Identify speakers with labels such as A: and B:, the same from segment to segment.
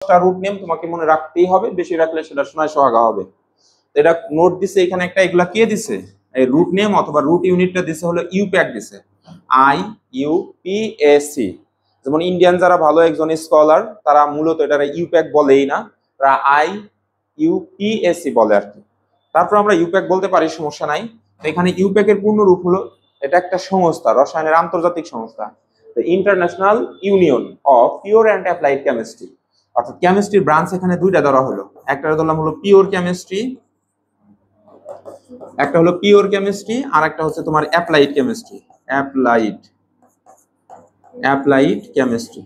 A: Root name তোমাকে মনে রাখতেই হবে, বেশি রাখলে সেটা শোনায় সোহাগা হবে। এটা নোট দিছে এখানে একটা, এগুলা কে দিছে? এই রুট নেম অথবা রুট ইউনিটটা দিছে হলো ইউপ্যাক দিছে, IUPAC। যেমন ইন্ডিয়ান যারা ভালো একজন স্কলার তারা মূলত এটা ইউপ্যাক বলেই না, তারা IUPAC বলে আর কি। তারপর আমরা ইউপ্যাক বলতে পারি, সমস্যা নাই। এখানে ইউপ্যাকের পূর্ণ রূপ হলো, এটা একটা সংস্থা, রসায়নের আন্তর্জাতিক সংস্থা, international union of pure and applied chemistry. অর্থাৎ কেমিস্ট্রির ব্রাঞ্চ এখানে দুইটা ধরা হলো, একটা ধরলাম হলো পিওর কেমিস্ট্রি, একটা হলো পিওর কেমিস্ট্রি, আর একটা হচ্ছে তোমার অ্যাপ্লাইড কেমিস্ট্রি, অ্যাপ্লাইড কেমিস্ট্রি।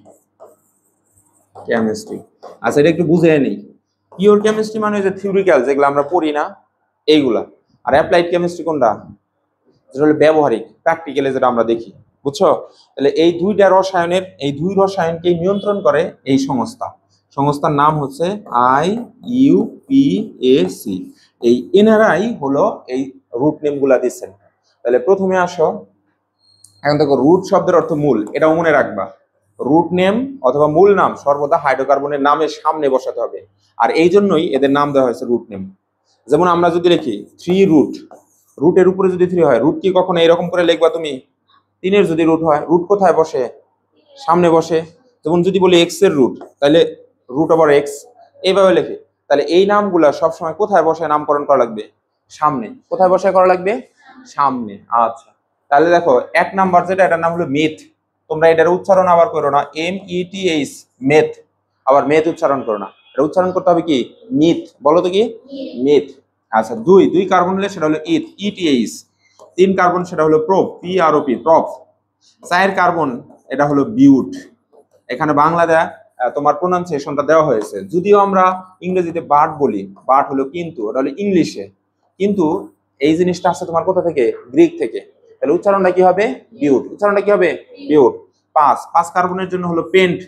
A: আচ্ছা, এটা একটু বুঝে নেই। পিওর কেমিস্ট্রি মানে যে থিওরিক্যাল যেগুলো আমরা পড়ি না এইগুলা, আর অ্যাপ্লাইড কেমিস্ট্রি কোনটা? যেটা হলো ব্যবহারিক, প্র্যাকটিক্যালে যেটা আমরা দেখি, বুঝছো? তাহলে এই দুইটা রসায়নের, এই দুই রসায়নকে নিয়ন্ত্রণ করে এই সংস্থার নাম হচ্ছে IUPAC। এই এনআরআই হলো এই রুট নেম গুলা দিচ্ছেন। তাহলে প্রথমে আসো, এখন দেখো রুট শব্দের অর্থ মূল, এটাও মনে রাখবা। রুট নেম অথবা মূল নাম সর্বদা হাইড্রোকার্বনের নামের সামনে বসাতে হবে, আর এই জন্যই এদের নাম দেওয়া হয়েছে রুট নেম। যেমন আমরা যদি লিখি 3 রুট, রুটের উপরে যদি 3 হয়, রুট কি কখনো এরকম করে লিখবা তুমি? 3-এর যদি রুট হয়, রুট কোথায় বসে? সামনে বসে। যেমন যদি বলি x এর রুট, তাহলে রুট ওভার x, এইভাবে লেখে। তাহলে এই নামগুলা সবসময় কোথায় বসে নামকরণ করা লাগবে? সামনে। কোথায় বসে করা লাগবে? সামনে। আচ্ছা, তাহলে দেখো 1 নাম্বার যেটা, এটার নাম হলো মেথ। তোমরা এটার উচ্চারণ আবার করো না METH, মেথ। আবার মেথ উচ্চারণ করো না, এটা উচ্চারণ করতে হবে কি? মিথ। বলো তো কি? মিথ। আচ্ছা, 2 কার্বন হলে সেটা হলো ETH। 3 কার্বন সেটা হলো PROP, প্রপ। 4 কার্বন এটা হলো বিউট। এখানে বাংলাতে তোমার প্রোনাউন্সিয়েশনটা দেওয়া হয়েছে, যদিও আমরা ইংরেজিতে বাট বলি, বাট হলো কিন্তু, এটা হলো ইংলিশে। কিন্তু এই জিনিসটা আসছে তোমার কোথা থেকে? গ্রিক থেকে। তাহলে উচ্চারণটা কি হবে? বিউট। উচ্চারণটা কি হবে? বিউট। 5 কার্বনের জন্য হলো পেন্ট,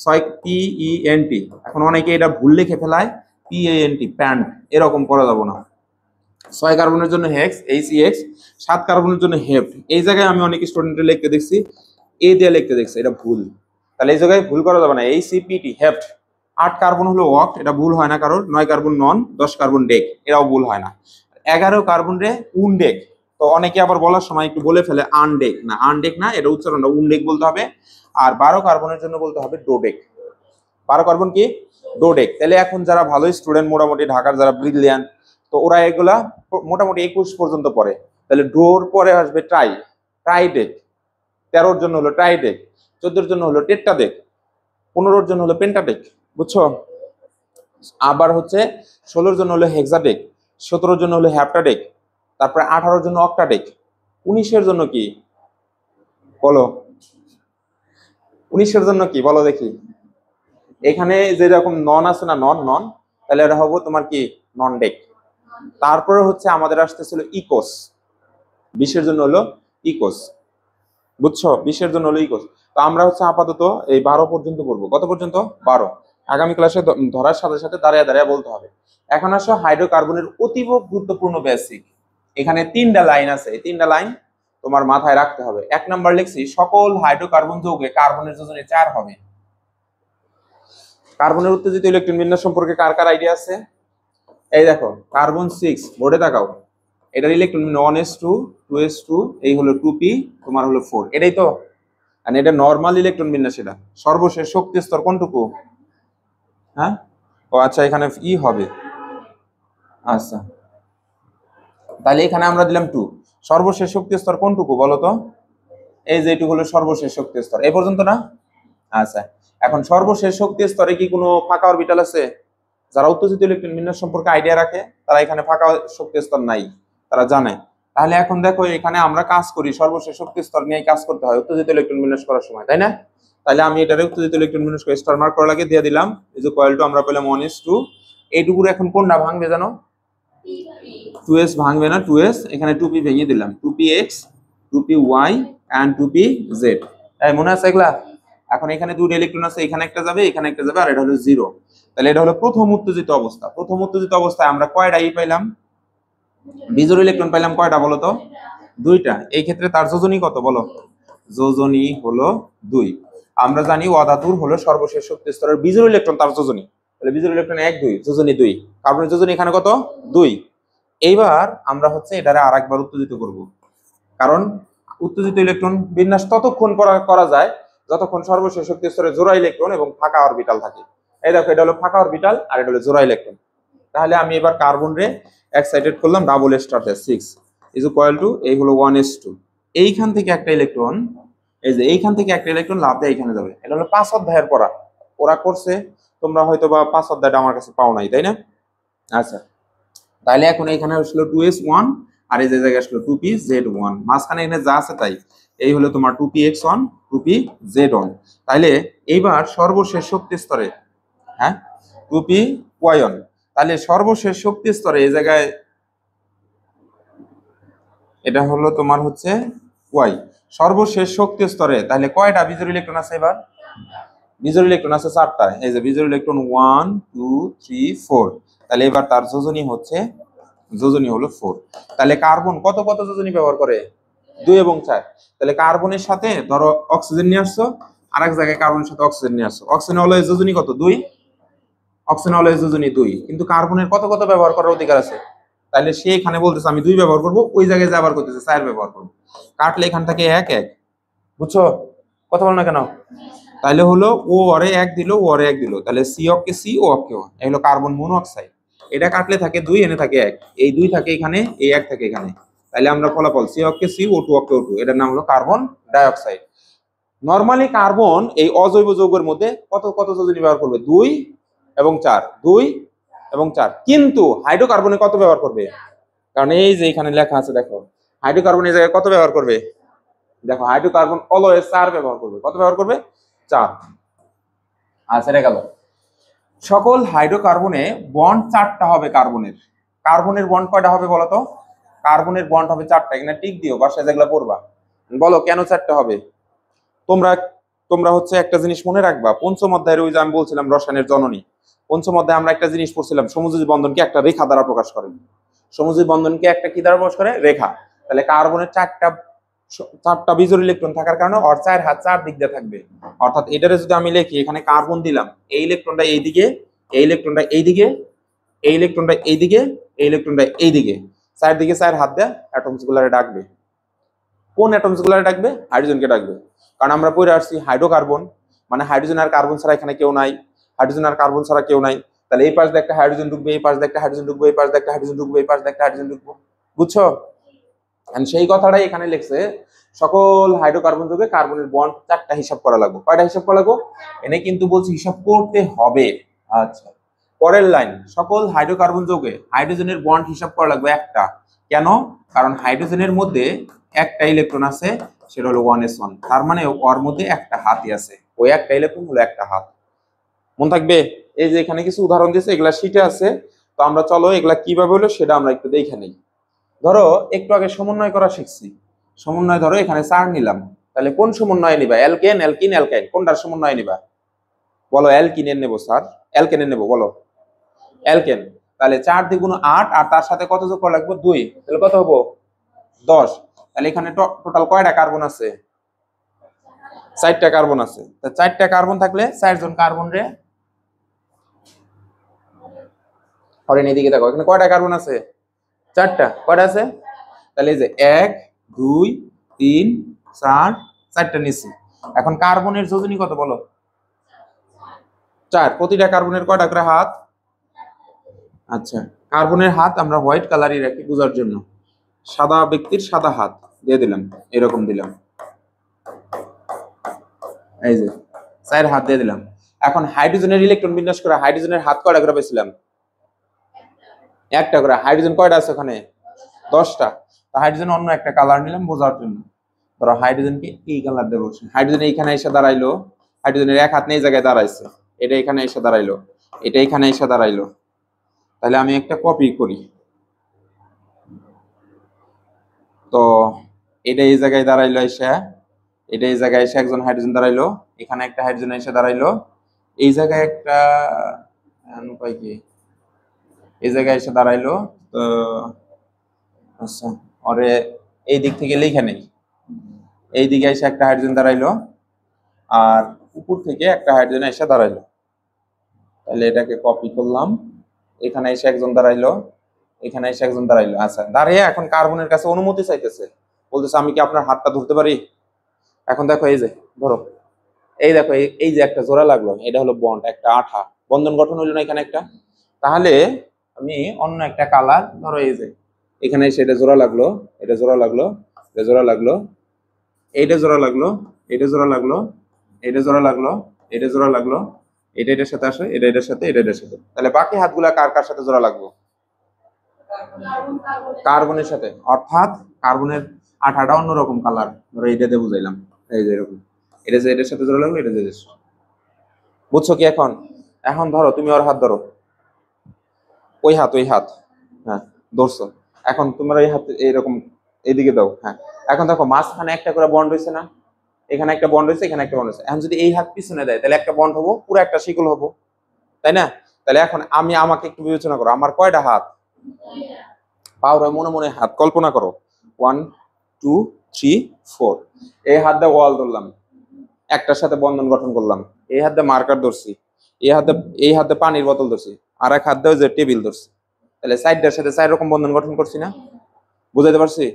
A: 6 PENT। এখন অনেকে এটা ভুল লিখে ফেলায়, PANT, প্যান্ট, এরকম করা যাবে না। 6 কার্বনের জন্য হেক্স, HEX। 7 কার্বনের জন্য হেপ্ট। এই জায়গায় আমি অনেক স্টুডেন্টের লিখতে দেখছি এ দিয়ে লিখতে দেখছি, এটা ভুল। তাহলে এই জায়গায় ভুল করা যাবে না, HCPT, হেপ্ট। 8 কার্বন হলো অক্ট, এটা ভুল হয় না কারোর। 9 কার্বন নন, 10 কার্বন ডেক, এটাও ভুল হয় না। 11 কার্বন রে উনডেক। তো অনেকে আবার বলার সময় একটু বলে ফেলে আনডেক, না আনডেক না, এটা উচ্চারণটা উনডেক বলতে হবে। আর 12 কার্বনের জন্য বলতে হবে ডোডেক। 12 কার্বন কি? ডোডেক। তাহলে এখন যারা ভালো স্টুডেন্ট, মোটামুটি ঢাকার যারা ব্রিলিয়ান্ট, তো ওরা এগুলা মোটামুটি 21 পর্যন্ত পড়ে। তাহলে ডোর পরে আসবে ট্রাইডেক। 13-র জন্য হলো ট্রাইডেক, 14-র জন্য হলো টেট্রাডেক, 15-র জন্য হলো পেন্টাডেক, বুঝছো? আবার হচ্ছে 16-র জন্য হলো হেক্সাডেক, 17-র জন্য হলো হ্যাপ্টাডেক, তারপরে 18-র জন্য অক্টাডেক। 19-এর জন্য কি বলো? 19-এর জন্য কি বলো দেখি? এখানে যেরকম নন আছে না, নন, তাহলে এটা হবো তোমার কি? নন ডেক। তারপরে হচ্ছে আমাদের আসতেছিল ইকোস, 20-এর জন্য হলো ইকোস, বুঝছো? 20-এর জন্য হলো ইকোস। তো আমরা হচ্ছে আপাতত এই 12 পর্যন্ত পড়বো। কত পর্যন্ত? 12। আগামী ক্লাসে ধরার সাথে সাথে দাঁড়িয়ে দাঁড়িয়ে বলতে হবে। এখন আসো হাইড্রোকার্বনের অতীব গুরুত্বপূর্ণ বেসিক। এখানে 3টা লাইন আছে, এই 3টা লাইন তোমার মাথায় রাখতে হবে। 1 নাম্বার লিখছি, সকল হাইড্রোকার্বন যৌগে কার্বনের যোজনী 4 হবে। কার্বনের উত্তেজিত ইলেকট্রন বিন্যাস সম্পর্কে কার কার আইডিয়া আছে? এই দেখো, কার্বন 6, বোর্ডে তাকাও। এটার ইলেকট্রন 1s2, 2s2, এই হলো 2p, তোমার হলো 4। এটাই তো, আর এটা নরমাল ইলেকট্রন বিন্যাস। এটা সর্বশেষ শক্তি স্তর কোনটুকু? হ্যাঁ, ও আচ্ছা, এখানে ই হবে। আচ্ছা, তাহলে এখানে আমরা দিলাম 2। সর্বশেষ শক্তি স্তর কোনটুকু বলো তো? এই যে এটুকু হলো সর্বশেষ শক্তি স্তর, এই পর্যন্ত না? আচ্ছা, এখন সর্বশেষ শক্তি স্তরে কি কোনো ফাঁকা অরবিটাল আছে? যারা উত্তেজিত ইলেকট্রন বিন্যাস সম্পর্কে আইডিয়া রাখে তারা এখানে ফাঁকা শক্তি স্তর নাই, তারা জানে। তাহলে এখন দেখো, এখানে আমরা কাজ করি সর্বশেষ শক্তি স্তর নিয়ে কাজ করতে হয় উত্তেজিত ইলেকট্রন বিন্যাস করার সময়, তাই না? তাহলে আমি এটারে উত্তেজিত ইলেকট্রন বিন্যাস করে স্টার মার্ক করা লাগে দিয়ে দিলাম। এই যে কয়েল 2 আমরা পেলাম 1s2, এইটুকুর এখন কোনটা ভাঙবে জানো? 2s ভাঙবে না, 2s। এখানে 2p ভেঙে দিলাম, 2px, 2py and 2pz। এই মনে আছে এগুলা? এখন এখানে 2টা ইলেকট্রন আছে, এখানে একটা যাবে, এখানে একটা যাবে, আর এটা হলো 0। তাহলে এটা হলো প্রথম উত্তেজিত অবস্থা। প্রথম উত্তেজিত অবস্থায় আমরা কয়টা ই পাইলাম? বিজোড় ইলেকট্রন পাইলাম কয়টা বলো তো? 2টা। এই ক্ষেত্রে তার যোজনী কত বলো? যোজনী হলো 2। আমরা জানি অধাতুর হলো সর্বশেষ শক্তি স্তরের বিজোড় ইলেকট্রন তার যোজনী, তাহলে বিজোড় ইলেকট্রন 1 2 যোজনী 2, কার্বনের যোজনী এখানে কত 2। এইবার আমরা হচ্ছে এটারে আরেকবার উত্তেজিত করব, কারণ উত্তেজিত ইলেকট্রন বিন্যাস ততক্ষণ করা যায় যতক্ষণ সর্বশেষ শক্তি স্তরে জোড়া ইলেকট্রন এবং ফাঁকা অরবিটাল থাকে। এই দেখো এটা হলো ফাঁকা অরবিটাল আর এটা হলো জোড়া ইলেকট্রন। তাহলে আমি এবার কার্বন রে এক্সাইটেড করলাম ডাবল স্টার্টে 6 ইজ ইকুয়াল টু এই হলো 1s2। এইখান থেকে একটা ইলেকট্রন, এই যে এইখান থেকে একটা ইলেকট্রন লাভ দিয়ে এখানে যাবে। এটা হলো 5 অধ্যায়ের পড়া, ওরা করছে, তোমরা হয়তো বা 5 অধ্যায়টা আমার কাছে পাও নাই, তাই না? আচ্ছা, তাহলে এখন এখানে আসলো 2s1 আর এই যে জায়গায় আসলো 2pz1, মাঝখানে এখানে যা আছে তাই। এই হলো তোমার 2px1 2pz1। তাহলে এইবার সর্বশেষ শক্তি স্তরে, হ্যাঁ 2py1, তাহলে সর্বশেষ শক্তি স্তরে এই জায়গায় এটা হলো তোমার হচ্ছে y, সর্বশেষ শক্তি স্তরে তাহলে কয়টা বিজোড় ইলেকট্রন আছে? এবার বিজোড় ইলেকট্রন আছে 4টা, এই যে বিজোড় ইলেকট্রন 1 2 3 4, তাহলে এবার তার যোজনী হচ্ছে, যোজনী হলো 4। তাহলে কার্বন কত কত যোজনী ব্যবহার করে? 2 এবং 4। তাহলে কার্বনের সাথে ধরো অক্সিজেন নিয়ে আসছো, আরেক জায়গায় কার্বনের সাথে অক্সিজেন নিয়ে আসছো, অক্সিজেন হলো যোজনী কত 2, অক্সিজেন হলো যোজনী 2, কিন্তু কার্বনের কত কত ব্যবহার করার অধিকার আছে? তাহলে সে এখানে বলতেছে আমি 2 ব্যবহার করব, ওই জায়গায় যাবার করতেছে 4 ব্যবহার করব, কাটলে এখান থেকে 1 1, বুঝছো? কথা বল না কেন? তাহলে হলো ও অরে 1 দিল, ও অরে 1 দিল, তাহলে সি অক্ষে সি, ও অক্ষে ও, এই হলো কার্বন মনোক্সাইড। এটা কাটলে থাকে 2, এনে থাকে 1, এই 2 থাকে এখানে, এই 1 থাকে এখানে, তাহলে আমরা ফলাফল সি অক্ষে সি, ও টু অক্ষে ও টু, এটার নাম হলো carbon die oxide. Normally carbon এই অজৈব যৌগের মধ্যে কত কত যোজনী ব্যবহার করবে? 2 এবং 4, 2 এবং 4, কিন্তু হাইড্রোকার্বনে কত ব্যবহার করবে? কারণ এই যে এখানে লেখা আছে দেখো, হাইড্রোকার্বন এই জায়গায় কত ব্যবহার করবে? দেখো হাইড্রোকার্বন অলওয়েজ 4 ব্যবহার করবে। কত ব্যবহার করবে? 4। আচ্ছা এটা গেল। সকল হাইড্রোকার্বনে বন্ড 4টা হবে কার্বনের। কার্বনের বন্ড কয়টা হবে বলো তো? কার্বনের বন্ড হবে 4টা, এখানে টিক দিও, বাসায় যেগুলো পড়বা। বলো কেন 4টা হবে? তোমরা তোমরা হচ্ছে একটা জিনিস মনে রাখবা, পঞ্চম অধ্যায়ের ওই যে আমি বলছিলাম রসায়নের জননী, পঞ্চম অধ্যায়ে আমরা একটা জিনিস পড়ছিলাম, সমযোজী বন্ধনকে একটা রেখা দ্বারা প্রকাশ করে। সমযোজী বন্ধনকে একটা কি দ্বারা প্রকাশ করে? রেখা। তাহলে কার্বনের 4টা বিজোড় ইলেকট্রন থাকার কারণে ওর 4 হাত 4 দিক দিয়ে থাকবে। অর্থাৎ এটারে যদি আমি লিখি, এখানে কার্বন দিলাম, এই ইলেকট্রনটা এইদিকে, এই ইলেকট্রনটা এইদিকে, এই ইলেকট্রনটা এইদিকে, এই ইলেকট্রনটা এইদিকে, 4 দিকে 4 হাত দিয়ে অ্যাটমস গুলারে ডাকবে। কোন অ্যাটমস গুলারে ডাকবে? হাইড্রোজেনকে ডাকবে। কারণ আমরা পড়ে আসছি হাইড্রোকার্বন মানে হাইড্রোজেন আর কার্বন ছাড়া এখানে কেউ নাই, হাইড্রোজেন আর কার্বন ছাড়া কেউ নাই। তাহলে এই পাশ দিয়ে একটা হাইড্রোজেন ঢুকবে, এই পাশ দিয়ে একটা হাইড্রোজেন ঢুকবে, এই পাশ দিয়ে একটা হাইড্রোজেন ঢুকবে, এই পাশ দিয়ে একটা হাইড্রোজেন ঢুকবে, বুঝছো? সেই কথাটাই এখানে লিখছে, সকল হাইড্রোকার্বন যুগে কার্বনের বন্ড 4টা হিসাব করা লাগবে। কয়টা হিসাব করা লাগবে? এনে কিন্তু বলছি হিসাব করতে হবে। আচ্ছা, পরের লাইন, সকল হাইড্রোকার্বন যৌগে হাইড্রোজেনের বন্ড হিসাব করা লাগবে 1টা। কেন? কারণ হাইড্রোজেনের মধ্যে একটা ইলেকট্রন আছে, সেটা হলো 1s1, তার মানে ওর মধ্যে একটা হাতই আছে, ওই একটা ইলেকট্রন হলো একটা হাত। মনে থাকবে? এই যে এখানে কিছু উদাহরণ দিয়েছে, এগুলা শীটে আছে, তো আমরা চলো এগুলা কিভাবে হলো সেটা আমরা একটু দেখে নিই। ধরো একটু আগে সমন্বয় করা শিখছি, সমন্বয় ধরো এখানে 4 নিলাম, তাহলে কোন সমন্বয় নিবা? অ্যালকেন অ্যালকিন অ্যালকাইন, কোনটার সমন্বয় নিবা? বলো। অ্যালকিনের নেবো স্যার, অ্যালকেনের নেবো, বলো। অ্যালকেন। তাহলে 4 দ্বিগুণ 8, আর তার সাথে কত যোগ করা লাগবে? 2, তাহলে কত হবো? 10। তাহলে এখানে টোটাল কয়টা কার্বন আছে? 4টা কার্বন আছে। তা 4টা কার্বন থাকলে 4 জন কার্বন রে হরেন, এদিকে দেখো এখানে কয়টা কার্বন আছে? 4টা। কয়টা আছে? তাহলে এই যে 1 2 3 4, 4টা নিছি। এখন কার্বনের যোজনী কত বলো? 4। প্রতিটা কার্বনের কয়টা করে হাত? আচ্ছা, কার্বনের হাত আমরা হোয়াইট কালারই রাখি বোঝার জন্য, সাদা ব্যক্তির সাদা হাত দিয়ে দিলাম, এরকম দিলাম, এই যে 4 হাত দিয়ে দিলাম। এখন হাইড্রোজেনের ইলেকট্রন বিন্যাস করে হাইড্রোজেনের হাত কয়টা করে পেয়েছিলাম? 1টা করে। হাইড্রোজেন কয়টা আছে ওখানে? 10টা। তো হাইড্রোজেন অন্য একটা কালার নিলাম বোঝার জন্য, ধরো হাইড্রোজেনকে এই কালার দিয়ে বসে, হাইড্রোজেন এইখানে এসে দাঁড়াইলো, হাইড্রোজেনের এক হাত এই জায়গায় দাঁড়াইছে, এটা এখানে এসে দাঁড়াইলো, এটা এখানে এসে দাঁড়াইলো। তাহলে আমি একটা কপি করি, তো এটা এই জায়গায় দাঁড়াইলো এসে, এটা এই জায়গায় এসে একজন হাইড্রোজেন দাঁড়াইলো, এখানে একটা হাইড্রোজেন এসে দাঁড়াইলো, এই জায়গায় একটা উপায় কি, এই জায়গায় এসে দাঁড়াইলো। তো আচ্ছা, ওরে এই দিক থেকে লিখে নেই, এই দিকে এসে একটা হাইড্রোজেন দাঁড়াইলো, আর উপর থেকে একটা হাইড্রোজেন এসে দাঁড়াইলো, তাহলে এটাকে কপি করলাম, এখানে এসে একজন দাঁড়াইলো, এখানে এসে একজন দাঁড়াইলো। আচ্ছা, দাঁড়িয়ে এখন কার্বনের কাছে অনুমতি চাইতেছে, বলতেছে আমি কি আপনার হাতটা ধরতে পারি? এখন দেখো এই যে ধরো, এই দেখো এই যে একটা জোড়া লাগলো, এটা হলো বন্ড, একটা আঠা বন্ধন গঠন হইলো না এখানে একটা। তাহলে আমি অন্য একটা কালার, ধরো এই যে এখানে এসে এটা জোড়া লাগলো, এটা জোড়া লাগলো, এটা জোড়া লাগলো, এইটা জোড়া লাগলো, এটা জোড়া লাগলো, এটা জোড়া লাগলো, এটা জোড়া লাগলো, এটা এটার সাথে আসে, এটা এটার সাথে, এটা এটার সাথে। তাহলে বাকি হাতগুলা কার কার সাথে জোড়া লাগলো? কার্বনের সাথে, অর্থাৎ কার্বনের আঠাটা অন্যরকম কালার, ধরো এইটা দিয়ে বুঝাইলাম, এই যে এরকম, এটা যে এটার সাথে জোড়া লাগলো, এটা যে বুঝছো কি এখন? এখন ধরো তুমি ওর হাত ধরো, ওই হাত, ওই হাত, হ্যাঁ ধরছো। এখন তোমার এই হাত এইরকম এইদিকে দাও, হ্যাঁ। এখন দেখো মাঝখানে একটা করে বন্ড হয়েছে না, এখানে একটা বন্ড হয়েছে, এখানে একটা বন্ড হয়েছে। এখন যদি এই হাত পিছনে দেয় তাহলে একটা বন্ড হবো, পুরো একটা শিকল হবো, তাই না? তাহলে এখন আমাকে একটু বিবেচনা করো, আমার কয়টা হাত? পাওরা মনে মনে হাত কল্পনা করো, 1 2 3 4। এই হাত দিয়ে ওয়াল ধরলাম, একটার সাথে বন্ধন গঠন করলাম, এই হাত দিয়ে মার্কার ধরছি, এই হাতে পানির বোতল ধরছি, আর এক হাত দিয়ে যে টেবিল ধরছি। তাহলে সাইডটার সাথে 4 রকম বন্ধন গঠন করছি না? বুঝাইতে পারছি?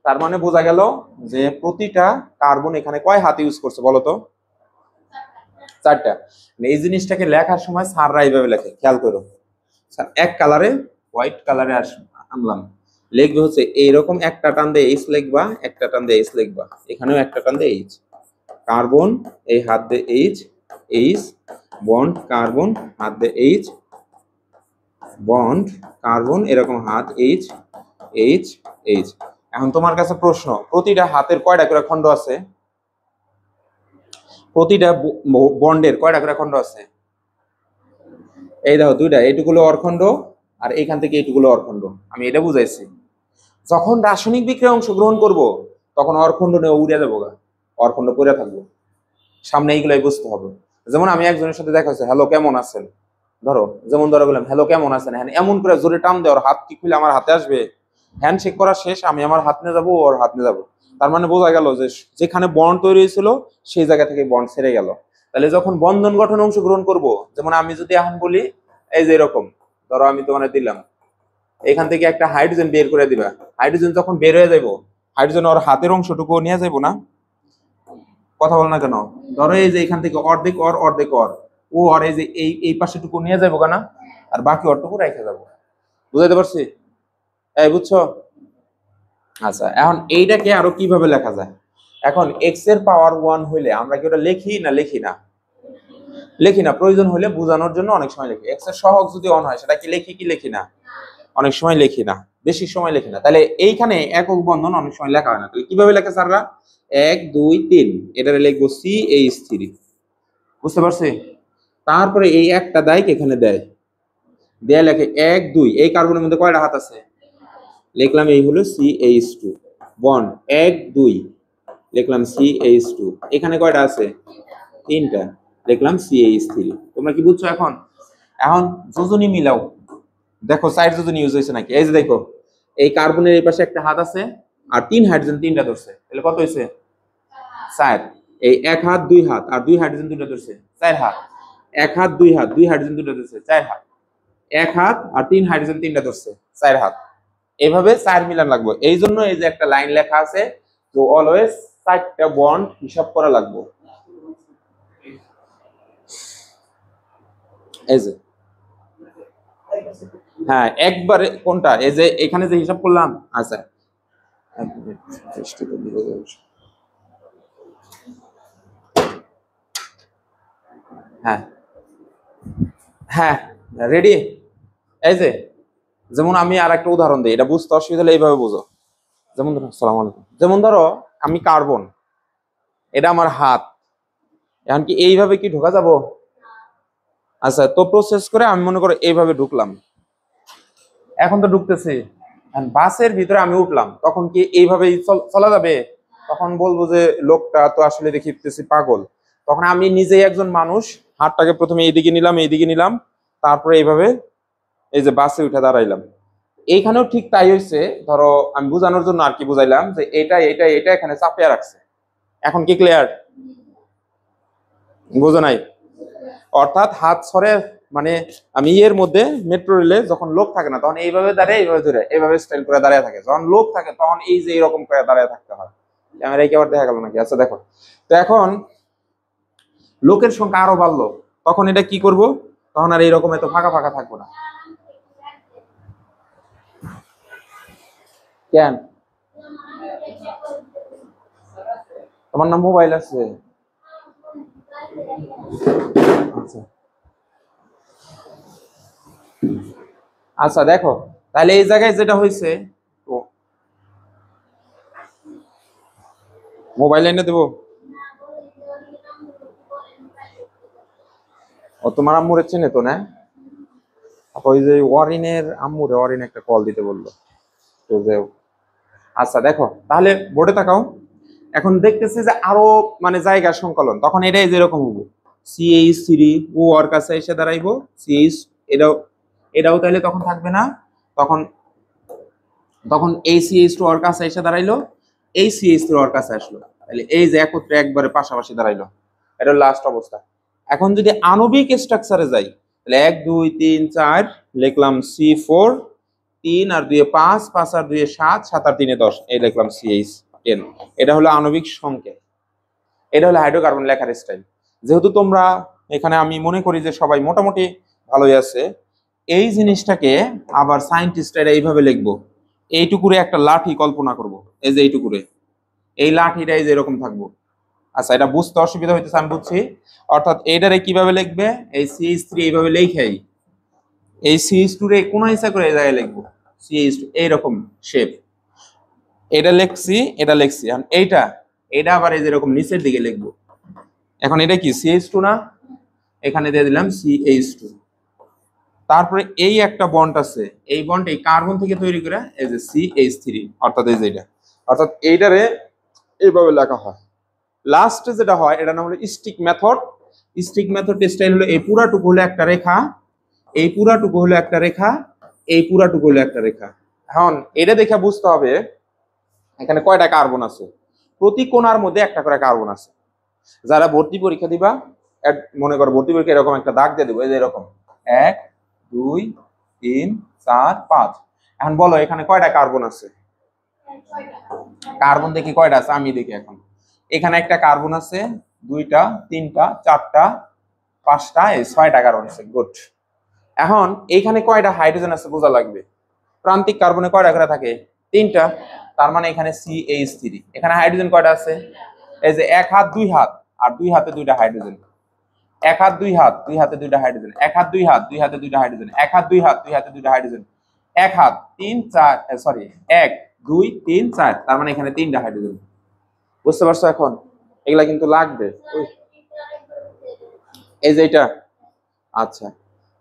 A: তার মানে বোঝা গেল যে প্রতিটা কার্বন এখানে কয় হাত ইউজ করছে বলো তো? 4টা। এই জিনিসটাকে লেখার সময় স্যাররা এইভাবে লেখে, খেয়াল করো। এক কালারে, হোয়াইট কালারে আনলাম, লিখবে হচ্ছে এইরকম, একটা টান দিয়ে এইচ লিখবা, একটা টান দিয়ে এইচ লিখবা, এখানেও একটা টান দিয়ে এইচ। কার্বন এই হাত দিয়ে এইচ, এইচ বন্ড কার্বন, হাত দিয়ে এইচ বন্ড কার্বন, এরকম হাত এইচ এইচ এইচ। এখন তোমার কাছে প্রশ্ন, প্রতিটা হাতের কয়টা করে খণ্ড আছে? প্রতিটা বন্ডের কয়টা করে খণ্ড আছে? এই দেখো দুইটা, এইটুকুলো অরখণ্ড আর এইখান থেকে এইটুকুলো অরখণ্ড। আমি এটা বুঝাইছি, যখন রাসায়নিক বিক্রিয়ায় অংশগ্রহণ করব তখন অরখণ্ড নিয়ে উড়ে যাবো, অরখণ্ড পড়ে থাকবো, সামনে এইগুলাই বুঝতে হবে। যেমন আমি একজনের সাথে দেখা হচ্ছে, হ্যালো কেমন আছেন, ধরো যেমন ধরো বললাম হ্যালো কেমন আছেন, হ্যাঁ এমন করে জোরে টান দেওয়ার হাত কি খুলে আমার হাতে আসবে? হ্যান্ডশেক করা শেষ, আমি আমার হাত নিয়ে যাবো, ওর হাত নিয়ে যাবো। তার মানে বোঝা গেল যে যেখানে বন্ড তৈরি হয়েছিল সেই জায়গা থেকে বন্ড ছেড়ে গেল। তাহলে যখন বন্ধন গঠনে অংশগ্রহণ করব, যেমন আমি যদি এখন বলি এই যে এরকম, ধরো আমি তোমার দিলাম, এখান থেকে একটা হাইড্রোজেন বের করে দিবা, হাইড্রোজেন যখন বের হয়ে যাবো, হাইড্রোজেন ওর হাতের অংশটুকু নিয়ে যাবো না? কথা বল না কেন? ধরো এই যে এখান থেকে অর্ধেক অর অর্ধেক অর, ও আর এই যে এই পাশেটুকু নিয়ে যাবো কেনা, আর বাকি অরটুকু রেখে যাবো। বুঝাইতে পারছি? এই বুঝছো? আচ্ছা, এখন এইটাকে আরো কিভাবে লেখা যায়? এখন এক্স এর পাওয়ার 1 হইলে আমরা কি ওটা লিখি না লিখি না? লিখি না, প্রয়োজন হলে বোঝানোর জন্য অনেক সময় লিখি। এক্স এর সহগ যদি অন হয় সেটা কি লিখি কি লিখি না? অনেক সময় লিখি না, বেশি সময় লিখি না। তাহলে এইখানে একক বন্ধন অনেক সময় লেখা হয় না, তাহলে কিভাবে লেখে স্যাররা? 1 2 3, এটারে লিখবো CH3। বুঝতে পারছি? তারপরে এই একটা দাইক এখানে দেয়, দেয়া লেখে 1 2, এই কার্বনের মধ্যে কয়টা হাত আছে? লিখলাম এই হলো CH2 বন্ড, 1 2 লিখলাম CH2, এখানে কয়টা আছে? 3টা, লিখলাম CH3। তোমরা কি বুঝছো এখন? এখন যোজনী মিলাও, দেখো সাইড যোজনী ইউজ হয়েছে নাকি। এই যে দেখো, এই কার্বনের এই পাশে একটা হাত আছে আর 3 হাইড্রোজেন 3টা ধরছে, তাহলে কত হয়েছে? 4। এই এক হাত 2 হাত আর 2 হাইড্রোজেন 2টা ধরছে, 4 হাত। এক হাত 2 হাত 2 হাইড্রোজেন 2টা ধরছে, 4 হাত। এক হাত আর 3 হাইড্রোজেন 3টা ধরছে, 4 হাত। এইভাবে 4 মিলান লাগবে। এই জন্য এই যে একটা লাইন লেখা আছে, তো অলওয়েজ 4টা বন্ড হিসাব করা লাগবে। এই যে হ্যাঁ একবারে কোনটা, এই যে এখানে যে হিসাব করলাম। আচ্ছা হ্যাঁ হ্যাঁ রেডি। এই যে যেমন আমি আর একটা উদাহরণ দিই, এটা বুঝতে অসুবিধা হলে এইভাবে বুঝো। যেমন ধরো আসসালামু আলাইকুম, যেমন ধরো আমি কার্বন, এটা আমার হাত, এখন কি এইভাবে কি ঢোকা যাব? আচ্ছা, তো প্রসেস করে আমি মনে করো এইভাবে ঢুকলাম, এখন তো ঢুকতেছি। বাসের ভিতরে আমি উঠলাম, তখন কি এইভাবেই চলা যাবে? তখন বলবো যে লোকটা তো আসলে দেখিতেছি পাগল। তখন আমি নিজেই একজন মানুষ, হাতটাকে প্রথমে এইদিকে নিলাম, এইদিকে নিলাম, তারপরে এইভাবে এই যে বাসে উঠে দাঁড়াইলাম। এইখানেও ঠিক তাই হয়েছে। ধরো আমি বোঝানোর জন্য আর কি বুঝাইলাম যে এটা এটা এটা এখানে চাপিয়ে রাখছে। এখন কি ক্লিয়ার? বোঝো নাই? অর্থাৎ হাত সরে, মানে আমি এর মধ্যে মেট্রো রেলে যখন লোক থাকে না তখন এইভাবে দাঁড়িয়ে এইভাবে ধরে এইভাবে স্টাইল করে দাঁড়িয়ে থাকে, যখন লোক থাকে তখন এই যে এরকম করে দাঁড়িয়ে থাকতে হয়। ক্যামেরায় কি আবার দেখা গেল নাকি? আচ্ছা দেখো তো এখন লোকের সংখ্যা আরো বাড়লো, তখন এটা কি করব? তখন আর এইরকম এত ফাঁকা ফাঁকা থাকবো না। কেন তোমার নাম মোবাইল আছে? আচ্ছা আচ্ছা দেখো তাহলে এই জায়গায় যেটা হয়েছে, মোবাইল এনে দেবো। ও তোমার আম্মুরে চেনে তো না? ওই যে ওয়ারিনের আম্মুরে, ওয়ারিন একটা কল দিতে বললো তো যে। আচ্ছা দেখো তাহলে বোর্ডে তাকাও, এখন দেখতেছি যে আরো মানে জায়গার সংকলন, তখন এটাই যেরকম হবো CH3 ও ওর কাছে এসে দাঁড়াইবো CH, এটাও এটাও তাহলে তখন থাকবে না, তখন তখন এই CH2 ওর কাছে এসে দাঁড়াইলো, এই CH3 ওর কাছে আসলো, তাহলে এই যে একত্রে একবারে পাশাপাশি দাঁড়াইলো, এটা লাস্ট অবস্থা। এখন যদি আণবিক স্ট্রাকচারে যাই তাহলে 1 2 3 4 লিখলাম C4, 3 আর 2 5, 5 আর 2 7, 7 আর 3 10, এই লিখলাম CH10। এটা হলো আণবিক সংকেত, এটা হলো হাইড্রোকার্বন লেখার স্টাইল। যেহেতু তোমরা এখানে আমি মনে করি যে সবাই মোটামুটি ভালোই আছে, এই জিনিসটাকে আবার সায়েন্টিস্টরা এইভাবে লিখবো, এইটুকুরে একটা লাঠি কল্পনা করব, এই যে এইটুকুরে এই লাঠিটা এই যে এরকম থাকবো। আচ্ছা এটা বুঝতে অসুবিধা হইতেছে আমি বুঝছি, অর্থাৎ এইটারে কিভাবে লিখবে, এই CH3 এইভাবে লেখাই, এই CH2 রে কোন ইচ্ছা করে এই জায়গায় লিখবো CH2 এইরকম শেপ, এটা লিখছি এটা লিখছি, এখন এইটা এটা আবার এই যে এরকম নিচের দিকে লিখবো। এখন এটা কি CH2 না, এখানে দিয়ে দিলাম CH2। তারপরে এই একটা বন্ড আছে, এই বন্ড এই কার্বন থেকে তৈরি করে এই যে CH3, অর্থাৎ এই যে এটা, অর্থাৎ এইটারে এইভাবে লেখা হয়। লাস্টে যেটা হয় এটা নাম হলো stick method. Stick method style হলো এই পুরাটুকু হলো একটা রেখা, এই পুরাটুকু হলো একটা রেখা, এই পুরাটুকু হলো একটা রেখা। এখন এটা দেখে বুঝতে হবে এখানে কয়টা কার্বন আছে, প্রতি কোণার মধ্যে একটা করে কার্বন আছে। যারা ভর্তি পরীক্ষা দিবা মনে করো ভর্তি পরীক্ষা এরকম একটা দাগ দিয়ে দেবো, এই যে এরকম 1 2 3 4 5। এখন বলো এখানে কয়টা কার্বন আছে? কার্বন দেখি কয়টা আছে আমি দেখি। এখন এখানে একটা কার্বন আছে, 2টা 3টা 4টা 5টা, এই 6টা কার্বন আছে। গুড। এখন এইখানে কয়টা হাইড্রোজেন আছে বোঝা লাগবে। প্রান্তিক কার্বনে কয়টা করে থাকে? 3টা, তার মানে এখানে CH3। এখানে হাইড্রোজেন কয়টা আছে? এই যে 1 হাত 2 হাত আর 2 হাতে 2টা হাইড্রোজেন, 1 হাত 2 হাত 2 হাতে 2টা হাইড্রোজেন, 1 হাত 2 হাত 2 হাতে 2টা হাইড্রোজেন, 1 হাত 2 হাত 2 হাতে 2টা হাইড্রোজেন, 1 হাত 3 4 সরি 1 2 3 4, তার মানে এখানে 3টা হাইড্রোজেন। বুঝতে পারছো? এখন এগুলা কিন্তু লাগবে, এই যে এটা। আচ্ছা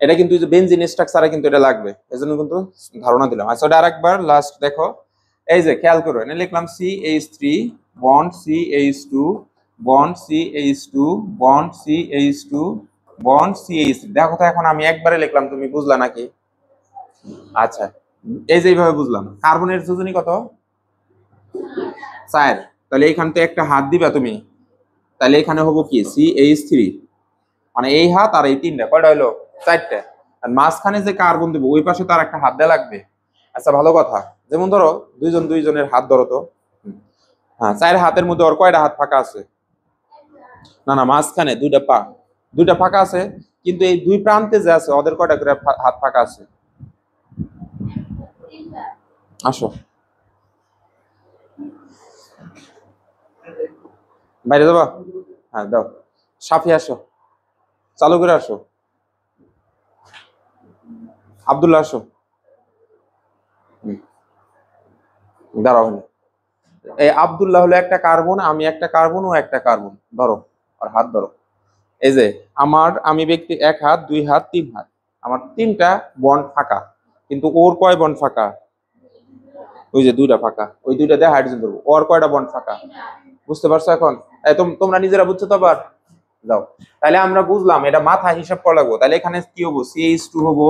A: এটা কিন্তু বেনজিন স্ট্রাকচারে কিন্তু এটা লাগবে, এজন্য কিন্তু ধারণা দিলাম। আচ্ছা এটা আরেকবার লাস্ট দেখো, এই যে খেয়াল করো এখানে লিখলাম CH3 bond CH2 bond CH2 bond CH2 bond CH3। দেখো তো এখন আমি একবারে লিখলাম, তুমি বুঝলা নাকি? আচ্ছা এই যে এইভাবে বুঝলাম। কার্বনের যোজনী কত? 4। তাহলে এইখান থেকে একটা হাত দিবা তুমি, তাহলে এখানে হবো কি CH3, মানে এই হাত আর এই 3টা কয়টা হলো? 4টা। আর মাঝখানে যে কার্বন দেবো ওই পাশে তার একটা হাত দেওয়া লাগবে। আচ্ছা ভালো কথা, যেমন ধরো দুইজনের হাত ধরো তো, হ্যাঁ 4 হাতের মধ্যে ওর কয়টা হাত ফাঁকা আছে? না না মাঝখানে 2টা পা, 2টা ফাঁকা আছে, কিন্তু এই 2 প্রান্তে যে আছে ওদের কয়টা করে হাত ফাঁকা আছে? আসো বাইরে যাবা? হ্যাঁ দাও, সাফি আসো, চালু করে আসো, আব্দুল্লাহ আসো, দাঁড়াও। এই আব্দুল্লাহ হলো একটা কার্বন, আমি একটা কার্বন, ও একটা কার্বন। ধরো আর হাত ধরো, এই যে আমি ব্যক্তি 1 হাত 2 হাত 3 হাত, আমার 3টা বন্ড ফাঁকা, কিন্তু ওর কয় বন্ড ফাঁকা? ওই যে 2টা ফাঁকা, ওই 2টা দিয়ে হাইড্রোজেন ধরবো, ওর কয়টা বন্ড ফাঁকা? বুঝতে পারছো? এখন তোমরা নিজেরা বুঝছো তো? আবার যাও, তাহলে আমরা বুঝলাম এটা মাথা হিসাব করা লাগবো। তাহলে এখানে কি হবো? CH2 হবো,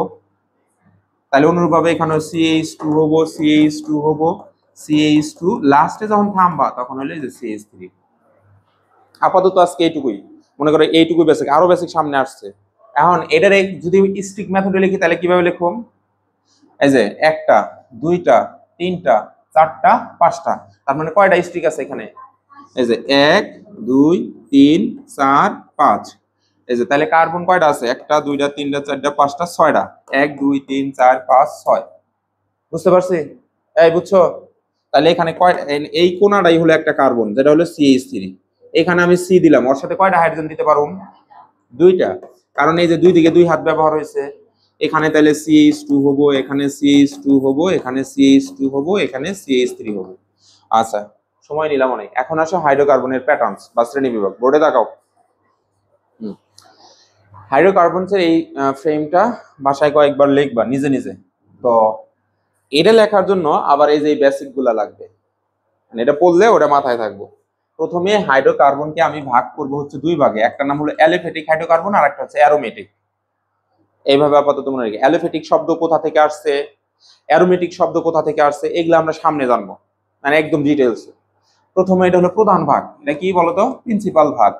A: তাহলে অনুরূপভাবে এখানে CH2 হবো, CH2 হবো, CH2 লাস্টে যখন থামবা তখন হলো যে CH3। আপাতত আজকে এইটুকুই। মনে করো এইটুকু বেসিক, আরো বেসিক সামনে আসছে। এখন এটার যদি স্ট্রিক মেথডে লিখি তাহলে কিভাবে লিখুম? এই যে একটা, দুইটা, তিনটা, চারটা, পাঁচটা, তার মানে কয়টা স্ট্রিক আছে এখানে? এই যে 1 2 3 4 5। এই যে তাহলে কার্বন কয়টা আছে? একটা, দুইটা, তিনটা, চারটা, পাঁচটা, ছয়টা। 1 2 3 4 5 6। বুঝতে পারছি? এই বুঝছো? তাহলে এখানে এই কোনাটাই হলো একটা কার্বন, যেটা হলো CH3। এখানে আমি সি দিলাম, ওর সাথে কয়টা হাইড্রোজেন দিতে পারবো? দুইটা, কারণ এই যে দুই দিকে দুই হাত ব্যবহার হয়েছে। এখানে তাহলে CH2 হবো, এখানে CH2 হবো, এখানে CH2 হবো, এখানে CH3 হবো। আচ্ছা, সময় নিলাম অনেক। এখন আসো হাইড্রোকার্বনের প্যাটার্নস বা শ্রেণী বিভাগ। বোর্ডে তাকাও। হাইড্রোকার্বনসের এই ফ্রেমটা বাসায় কয়েকবার লিখবা নিজে নিজে। তো এটা লেখার জন্য আবার এই যে বেসিক গুলা লাগবে, মানে এটা পড়লে ওটা মাথায় থাকবো। প্রথমে হাইড্রোকার্বনকে আমি ভাগ করব হচ্ছে দুই ভাগে, একটা নাম হলো অ্যালোফেটিক হাইড্রোকার্বন আর একটা হচ্ছে অ্যারোমেটিক। এইভাবে আপাতত মনে রাখি। অ্যালোফেটিক শব্দ কোথা থেকে আসছে, অ্যারোমেটিক শব্দ কোথা থেকে আসছে, এগুলো আমরা সামনে জানবো, মানে একদম ডিটেলস। প্রথমে এটা হলো প্রধান ভাগ। এটা কি বলতো? প্রিন্সিপাল ভাগ।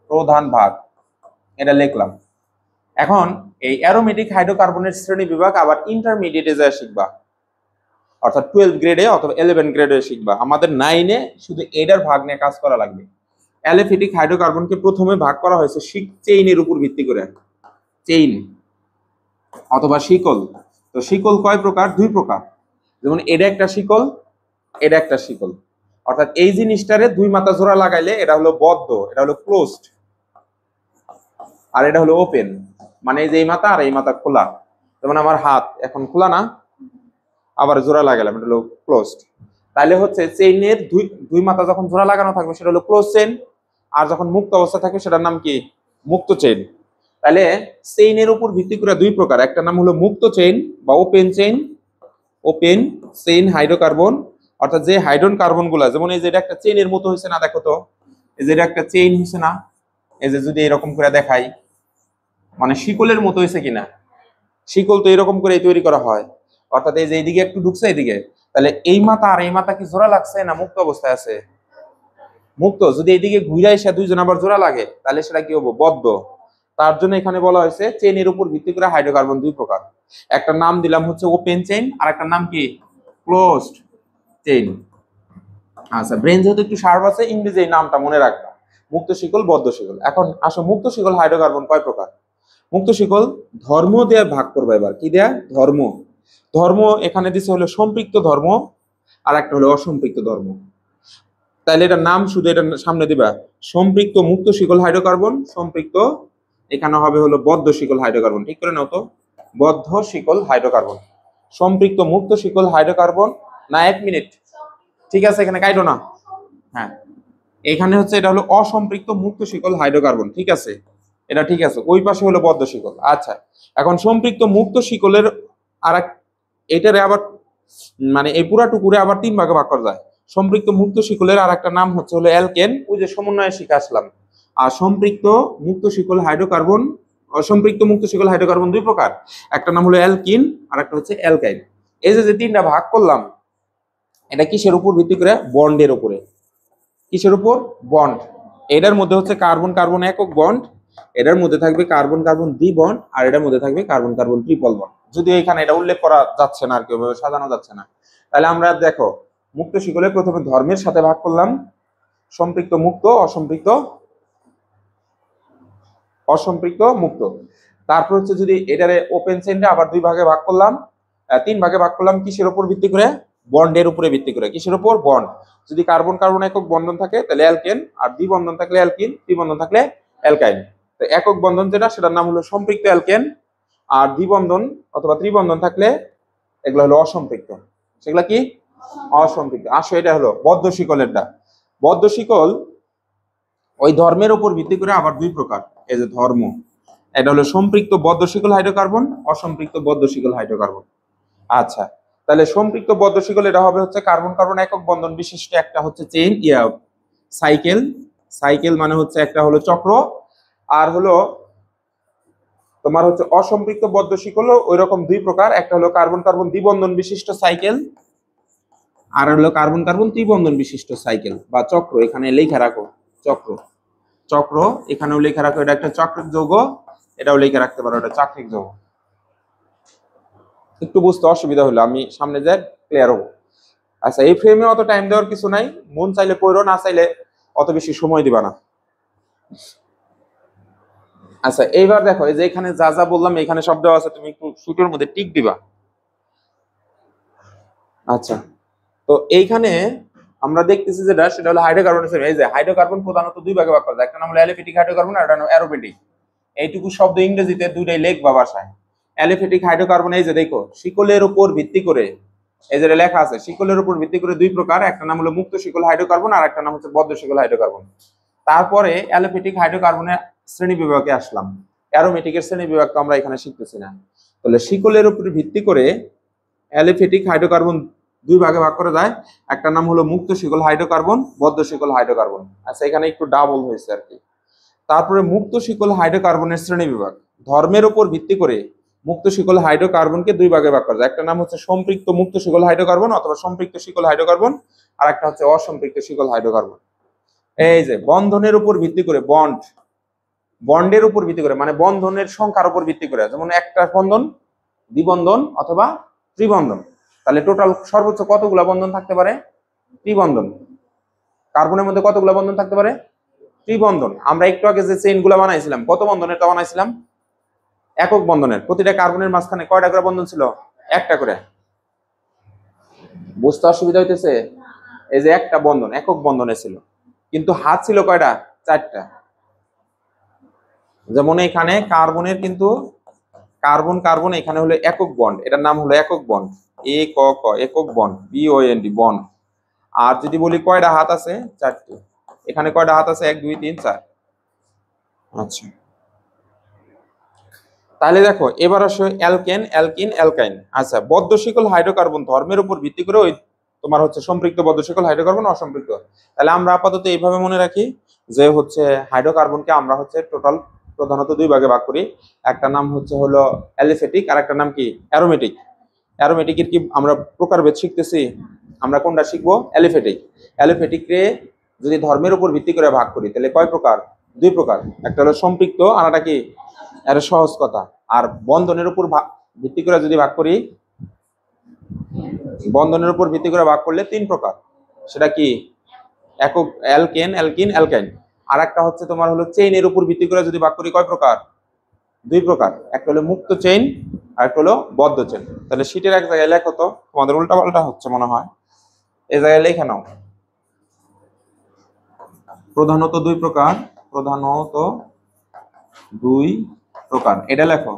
A: প্রধান ভাগ, এটা লিখলাম। এখন এই অ্যারোমেটিক হাইড্রোকার্বনের শ্রেণী বিভাগ আবার ইন্টারমিডিয়েটে যায় শিখবা, অর্থাৎ 12 গ্রেডে অথবা 11 গ্রেডে শিখবা। আমাদের 9-এ শুধু এটার ভাগ নিয়ে কাজ করা লাগবে। অ্যালিফেটিক হাইড্রোকার্বনকে প্রথমে ভাগ করা হয়েছে চেইনের উপর ভিত্তি করে, চেইন অথবা শিকল। তো শিকল কয় প্রকার? দুই প্রকার। যেমন এটা একটা শিকল, এটা একটা শিকল। অর্থাৎ এই জিনিসটারে দুই মাথা জোড়া লাগাইলে এটা হলো বদ্ধ, এটা হলো ক্লোজড, আর এটা হলো ওপেন। মানে এই যে এই মাথা আর এই মাথা খোলা। যেমন আমার হাত এখন খোলা না, আবার জোড়া লাগালাম, এটা হলো ক্লোজড। তাহলে হচ্ছে চেইনের দুই মাথা যখন জোড়া লাগানো থাকবে সেটা হলো ক্লোজ চেইন, আর যখন মুক্ত অবস্থা থাকবে সেটার নাম কি? মুক্ত চেইন। তাহলে চেইনের উপর ভিত্তি করে দুই প্রকার, একটা নাম হলো মুক্ত চেইন বা open chain. Open chain hydrocarbon, অর্থাৎ যে হাইড্রোন কার্বন গুলা, যেমন এই যে এটা একটা চেইনের মতো হয়েছে না, দেখো তো, এই যে এটা একটা চেইন হয়েছে না, এই যে যদি এরকম করে দেখাই, মানে শিকলের মতো হয়েছে কিনা? শিকল তো এরকম করে তৈরি করা হয়, অর্থাৎ এই যে এইদিকে একটু ঢুকছে এইদিকে। তাহলে এই মাথা আর এই মাথা কি জোড়া লাগছে না মুক্ত অবস্থায় আছে? মুক্ত। যদি এইদিকে ঘুরে এসে দুইজন আবার জোড়া লাগে তাহলে সেটা কি হবো? বদ্ধ। তার জন্য এখানে বলা হয়েছে চেইনের উপর ভিত্তি করে হাইড্রোকার্বন দুই প্রকার। একটা নাম দিলাম হচ্ছে ওপেন চেইন, আর একটা নাম কি? Closed chain. আচ্ছা, ব্রেন যেহেতু একটু শার্প আছে, ইংরেজি এই নামটা মনে রাখবা, মুক্ত শিকল, বদ্ধ শিকল। এখন আসো, মুক্ত শিকল হাইড্রোকার্বন কয় প্রকার? মুক্ত শিকল ধর্ম দিয়ে ভাগ করবে। এবার কি দেয়া? ধর্ম। ধর্ম এখানে দিছে হলো সম্পৃক্ত ধর্ম, আর একটা হলো অসম্পৃক্ত ধর্ম। তাহলে এটার নাম শুধু এটা সামনে দিবা, সম্পৃক্ত মুক্ত শিকল হাইড্রোকার্বন, সম্পৃক্ত এখানে হবে হলো বদ্ধ শিকল হাইড্রোকার্বন। ঠিক করে নাও তো, বদ্ধ শিকল হাইড্রোকার্বন, সম্পৃক্ত মুক্ত শিকল হাইড্রোকার্বন। না, 1 মিনিট, ঠিক আছে, এখানে কাইটো না। হ্যাঁ, এখানে হচ্ছে এটা হলো অসম্পৃক্ত মুক্ত শিকল হাইড্রোকার্বন, ঠিক আছে, এটা ঠিক আছে। ওই পাশে হলো বদ্ধ শিকল। আচ্ছা, এখন সম্পৃক্ত মুক্ত শিকলের আর এক, এটারে আবার মানে এই পুরাটুকুরে আবার 3 ভাগে ভাগ করা যায়। সম্পৃক্ত মুক্ত শিকলের আর একটা নাম হচ্ছে হলো অ্যালকেন, ওই যে সমন্বয়ে শিখে আসলাম। আর সম্পৃক্ত মুক্ত শিকল হাইড্রোকার্বন, অসম্পৃক্ত মুক্ত শিকল হাইড্রোকার্বন দুই প্রকার, একটা নাম হলো অ্যালকিন আর একটা হচ্ছে অ্যালকাইন। এই যে 3টা ভাগ করলাম, এটা কিসের উপর ভিত্তি করে? বন্ডের উপরে। কিসের উপর? বন্ড। এটার মধ্যে হচ্ছে কার্বন কার্বন একক বন্ড, এটার মধ্যে থাকবে কার্বন কার্বন দ্বি বন্ড, আর এটার মধ্যে থাকবে কার্বন কার্বন ট্রিপল বন্ড। যদিও এখানে এটা উল্লেখ করা যাচ্ছে না, আর কি সাজানো যাচ্ছে না। তাহলে আমরা দেখো, মুক্ত শিকলে প্রথমে ধর্মের সাথে ভাগ করলাম, সম্পৃক্ত মুক্ত, অসম্পৃক্ত, অসম্পৃক্ত মুক্ত। তারপর হচ্ছে যদি এটারে ওপেন চেইনটা আবার 2 ভাগে ভাগ করলাম, 3 ভাগে ভাগ করলাম, কিসের উপর ভিত্তি করে? বন্ডের উপরে ভিত্তি করে। কিসের উপর? বন্ড। যদি কার্বন কার্বন একক বন্ধন থাকে তাহলে অ্যালকেন, আর দ্বিবন্ধন থাকলে অ্যালকিন, ত্রিবন্ধন থাকলে অ্যালকাইন। তো একক বন্ধন যেটা, সেটার নাম হলো সম্পৃক্ত অ্যালকেন, আর দ্বিবন্ধন অথবা ত্রিবন্ধন থাকলে এগুলো হলো অসম্পৃক্ত। সেগুলা কি? অসম্পৃক্ত। আসো, এটা হলো বদ্ধ শিকলেরটা। বদ্ধ শিকল ওই ধর্মের উপর ভিত্তি করে আবার 2 প্রকার। এই যে ধর্ম, এটা হলো সম্পৃক্ত বদ্ধ শিকল হাইড্রোকার্বন, অসম্পৃক্ত বদ্ধ শিকল হাইড্রোকার্বন। আচ্ছা, তাহলে সম্পৃক্ত বদ্ধ শিকল এটা হবে হচ্ছে কার্বন কার্বন একক বন্ধন বিশিষ্ট একটা হচ্ছে চেইন, সাইকেল। সাইকেল মানে হচ্ছে একটা হলো চক্র, আর হলো তোমার হচ্ছে অসম্পৃক্ত বদ্ধ শিকল ওই রকম 2 প্রকার, একটা হলো কার্বন কার্বন দ্বিবন্ধন বিশিষ্ট সাইকেল, আর হলো কার্বন কার্বন ত্রিবন্ধন বিশিষ্ট সাইকেল বা চক্র। এখানে লেখা রাখো চক্র। চক্র, এখানেও লিখে রাখো এটা একটা চক্রিক যৌগ, এটাও লিখে রাখতে পারো এটা চাক্রিক যৌগ। একটু বুঝতে অসুবিধা হলো, আমি সামনে যাই ক্লিয়ার হবো। আচ্ছা, এই ফ্রেমে অত টাইম দেওয়ার কিছু নাই, মন চাইলে পড়ো, না চাইলে অত বেশি সময় দিবা না। আচ্ছা, এইবার দেখো এই যে এখানে যা যা বললাম এখানে শব্দ আছে, তুমি একটু শুটের মধ্যে টিক দিবা। আচ্ছা, তো এইখানে আমরা দেখতেছি যেটা, সেটা হলো হাইড্রোকার্বন। এই যে হাইড্রোকার্বন প্রধানত দুই ভাগে ভাগ করা যায়, একটা নাম হলো অ্যালিফেটিক হাইড্রোকার্বন আর একটা নাম অ্যারোমেটিক। এইটুকু শব্দ ইংরেজিতে দুইটাই লেখবা ভাষায়। অ্যালিফেটিক হাইড্রোকার্বন এই যে দেখো শিকলের উপর ভিত্তি করে, এই যে লেখা আছে শিকলের উপর ভিত্তি করে দুই প্রকার, একটা নাম হলো মুক্ত শিকল হাইড্রোকার্বন আর একটা নাম হচ্ছে বদ্ধ শিকল হাইড্রোকার্বন। তারপরে অ্যালিফেটিক হাইড্রোকার্বনের শ্রেণী বিভাগে আসলাম, অ্যারোমেটিকের শ্রেণী বিভাগ তো আমরা এখানে শিখতেছি না। তাহলে শিকলের উপর ভিত্তি করে অ্যালিফেটিক হাইড্রোকার্বন দুই ভাগে ভাগ করা যায়, একটা নাম হলো মুক্ত শিকল হাইড্রোকার্বন, বদ্ধ শিকল হাইড্রোকার্বন। আচ্ছা, এখানে একটু ডাবল হয়েছে আর কি। তারপরে মুক্ত শিকল হাইড্রোকার্বনের শ্রেণী বিভাগ, ধর্মের উপর ভিত্তি করে মুক্ত শিকল হাইড্রোকার্বনকে দুই ভাগে ভাগ করা যায়, একটা নাম হচ্ছে সম্পৃক্ত মুক্ত শিকল হাইড্রোকার্বন অথবা সম্পৃক্ত শিকল হাইড্রোকার্বন, আর একটা হচ্ছে অসম্পৃক্ত শিকল হাইড্রোকার্বন। এই যে বন্ধনের উপর ভিত্তি করে, বন্ডের উপর ভিত্তি করে মানে বন্ধনের সংখ্যার উপর ভিত্তি করে, যেমন একটা বন্ধন, দ্বিবন্ধন অথবা ত্রিবন্ধন। তাহলে টোটাল সর্বোচ্চ কতগুলা বন্ধন থাকতে পারে? ত্রিবন্ধন। কার্বনের মধ্যে কতগুলা বন্ধন থাকতে পারে? ত্রিবন্ধন। আমরা একটু আগে যে চেইন গুলা বানাইছিলাম কত বন্ধনের তা বানাইছিলাম? একক বন্ধনের। প্রতিটা কার্বনের মাঝখানে কয়টা করে বন্ধন ছিল? একটা করে। বুঝতে অসুবিধা হইতেছে? এই যে একটা বন্ধন একক বন্ধনে ছিল, কিন্তু হাত ছিল কয়টা? চারটা। যেমন এখানে কার্বনের কিন্তু কার্বন কার্বন এখানে হলো একক বন্ড, এটার নাম হলো একক বন্ড, এ ক ক একক bond, B O N D bond. আর যদি বলি কয়টা হাত আছে? চারটি। এখানে কয়টা হাত আছে? 1 2 3 4। আচ্ছা, তাহলে দেখো এবার আসো অ্যালকেন, অ্যালকিন, অ্যালকাইন। আচ্ছা, বদ্ধ শিকল হাইড্রোকার্বন ধর্মের উপর ভিত্তি করে ওই তোমার হচ্ছে সম্পৃক্ত বদ্ধ শিকল হাইড্রোকার্বন, অসম্পৃক্ত। তাহলে আমরা আপাতত এইভাবে মনে রাখি যে হচ্ছে হাইড্রোকার্বনকে আমরা হচ্ছে টোটাল প্রধানত দুই ভাগে ভাগ করি, একটা নাম হচ্ছে হলো অ্যালিফেটিক আর একটা নাম কি? অ্যারোমেটিক। অ্যারোমেটিকের কি আমরা প্রকারভেদ শিখতেছি? আমরা কোনটা শিখবো? অ্যালিফেটিক। অ্যালিফেটিককে যদি ধর্মের উপর ভিত্তি করে ভাগ করি তাহলে কয় প্রকার? দুই প্রকার, একটা হলো সম্পৃক্ত আর একটা কি? এটা সহজ কথা। আর বন্ধনের উপর ভিত্তি করে যদি ভাগ করি, বন্ধনের উপর ভিত্তি করে ভাগ করলে তিন প্রকার, সেটা কি? একক অ্যালকেন, অ্যালকিন, অ্যালকাইন। আর একটা হচ্ছে তোমার হলো চেইনের উপর ভিত্তি করে যদি ভাগ করি, কয় প্রকার? দুই প্রকার, একটা হলো মুক্ত চেইন আর একটা হলো বদ্ধ চেইন। তাহলে শীটের এক জায়গায় লেখো তো, তোমাদের উল্টা পাল্টা হচ্ছে মনে হয়, এই জায়গায় লেখে নাও। প্রধানত দুই প্রকার, প্রধানত দুই প্রকার, এটা লেখো।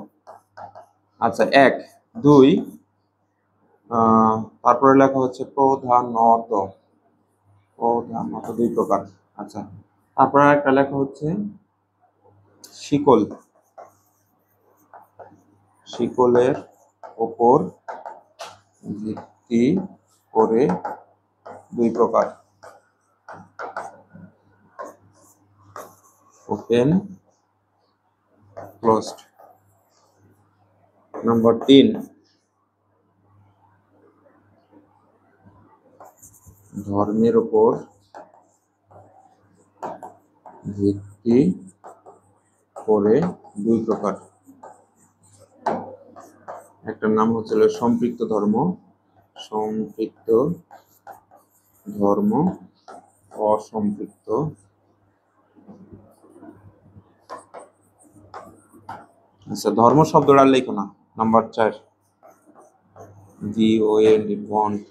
A: আচ্ছা, 1 2, তারপরে লেখা হচ্ছে প্রধানত, প্রধানত দুই প্রকার। আচ্ছা, তারপরে একটা লেখা হচ্ছে শিকল, শিকলের উপর ভিত্তি করে দুই প্রকার, ওপেন ক্লোজড। নম্বর 3, ধর্মের উপর ভিত্তি করে দুই প্রকার, একটা নাম হচ্ছে সম্পৃক্ত ধর্ম, সম্পৃক্ত ধর্ম, অসম্পৃক্ত। আচ্ছা, ধর্ম শব্দটা লেখো না। নাম্বার 4, VOND বন্ড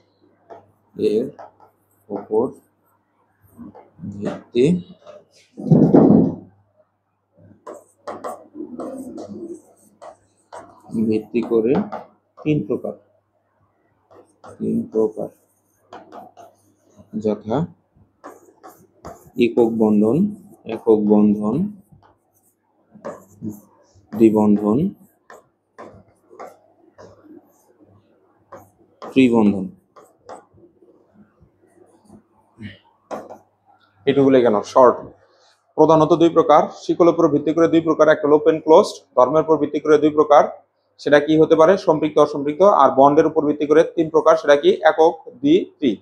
A: এর উপর ভিত্তি ভিত্তি করে তিন প্রকার, যথা একক বন্ধন, একক বন্ধন, দ্বিবন্ধন, ত্রিবন্ধন। এটুকু কেন শর্ট। প্রধানত দুই প্রকার, শিকলের উপর ভিত্তি করে দুই প্রকার, একটা ওপেন ক্লোজড। ধর্মের উপর ভিত্তি করে দুই প্রকার, সেটা কি হতে পারে? সম্পৃক্ত, অসম্পৃক্ত। আর বন্ডের উপর ভিত্তি করে তিন প্রকার, সেটা কি? একক, দ্বি, ত্রি।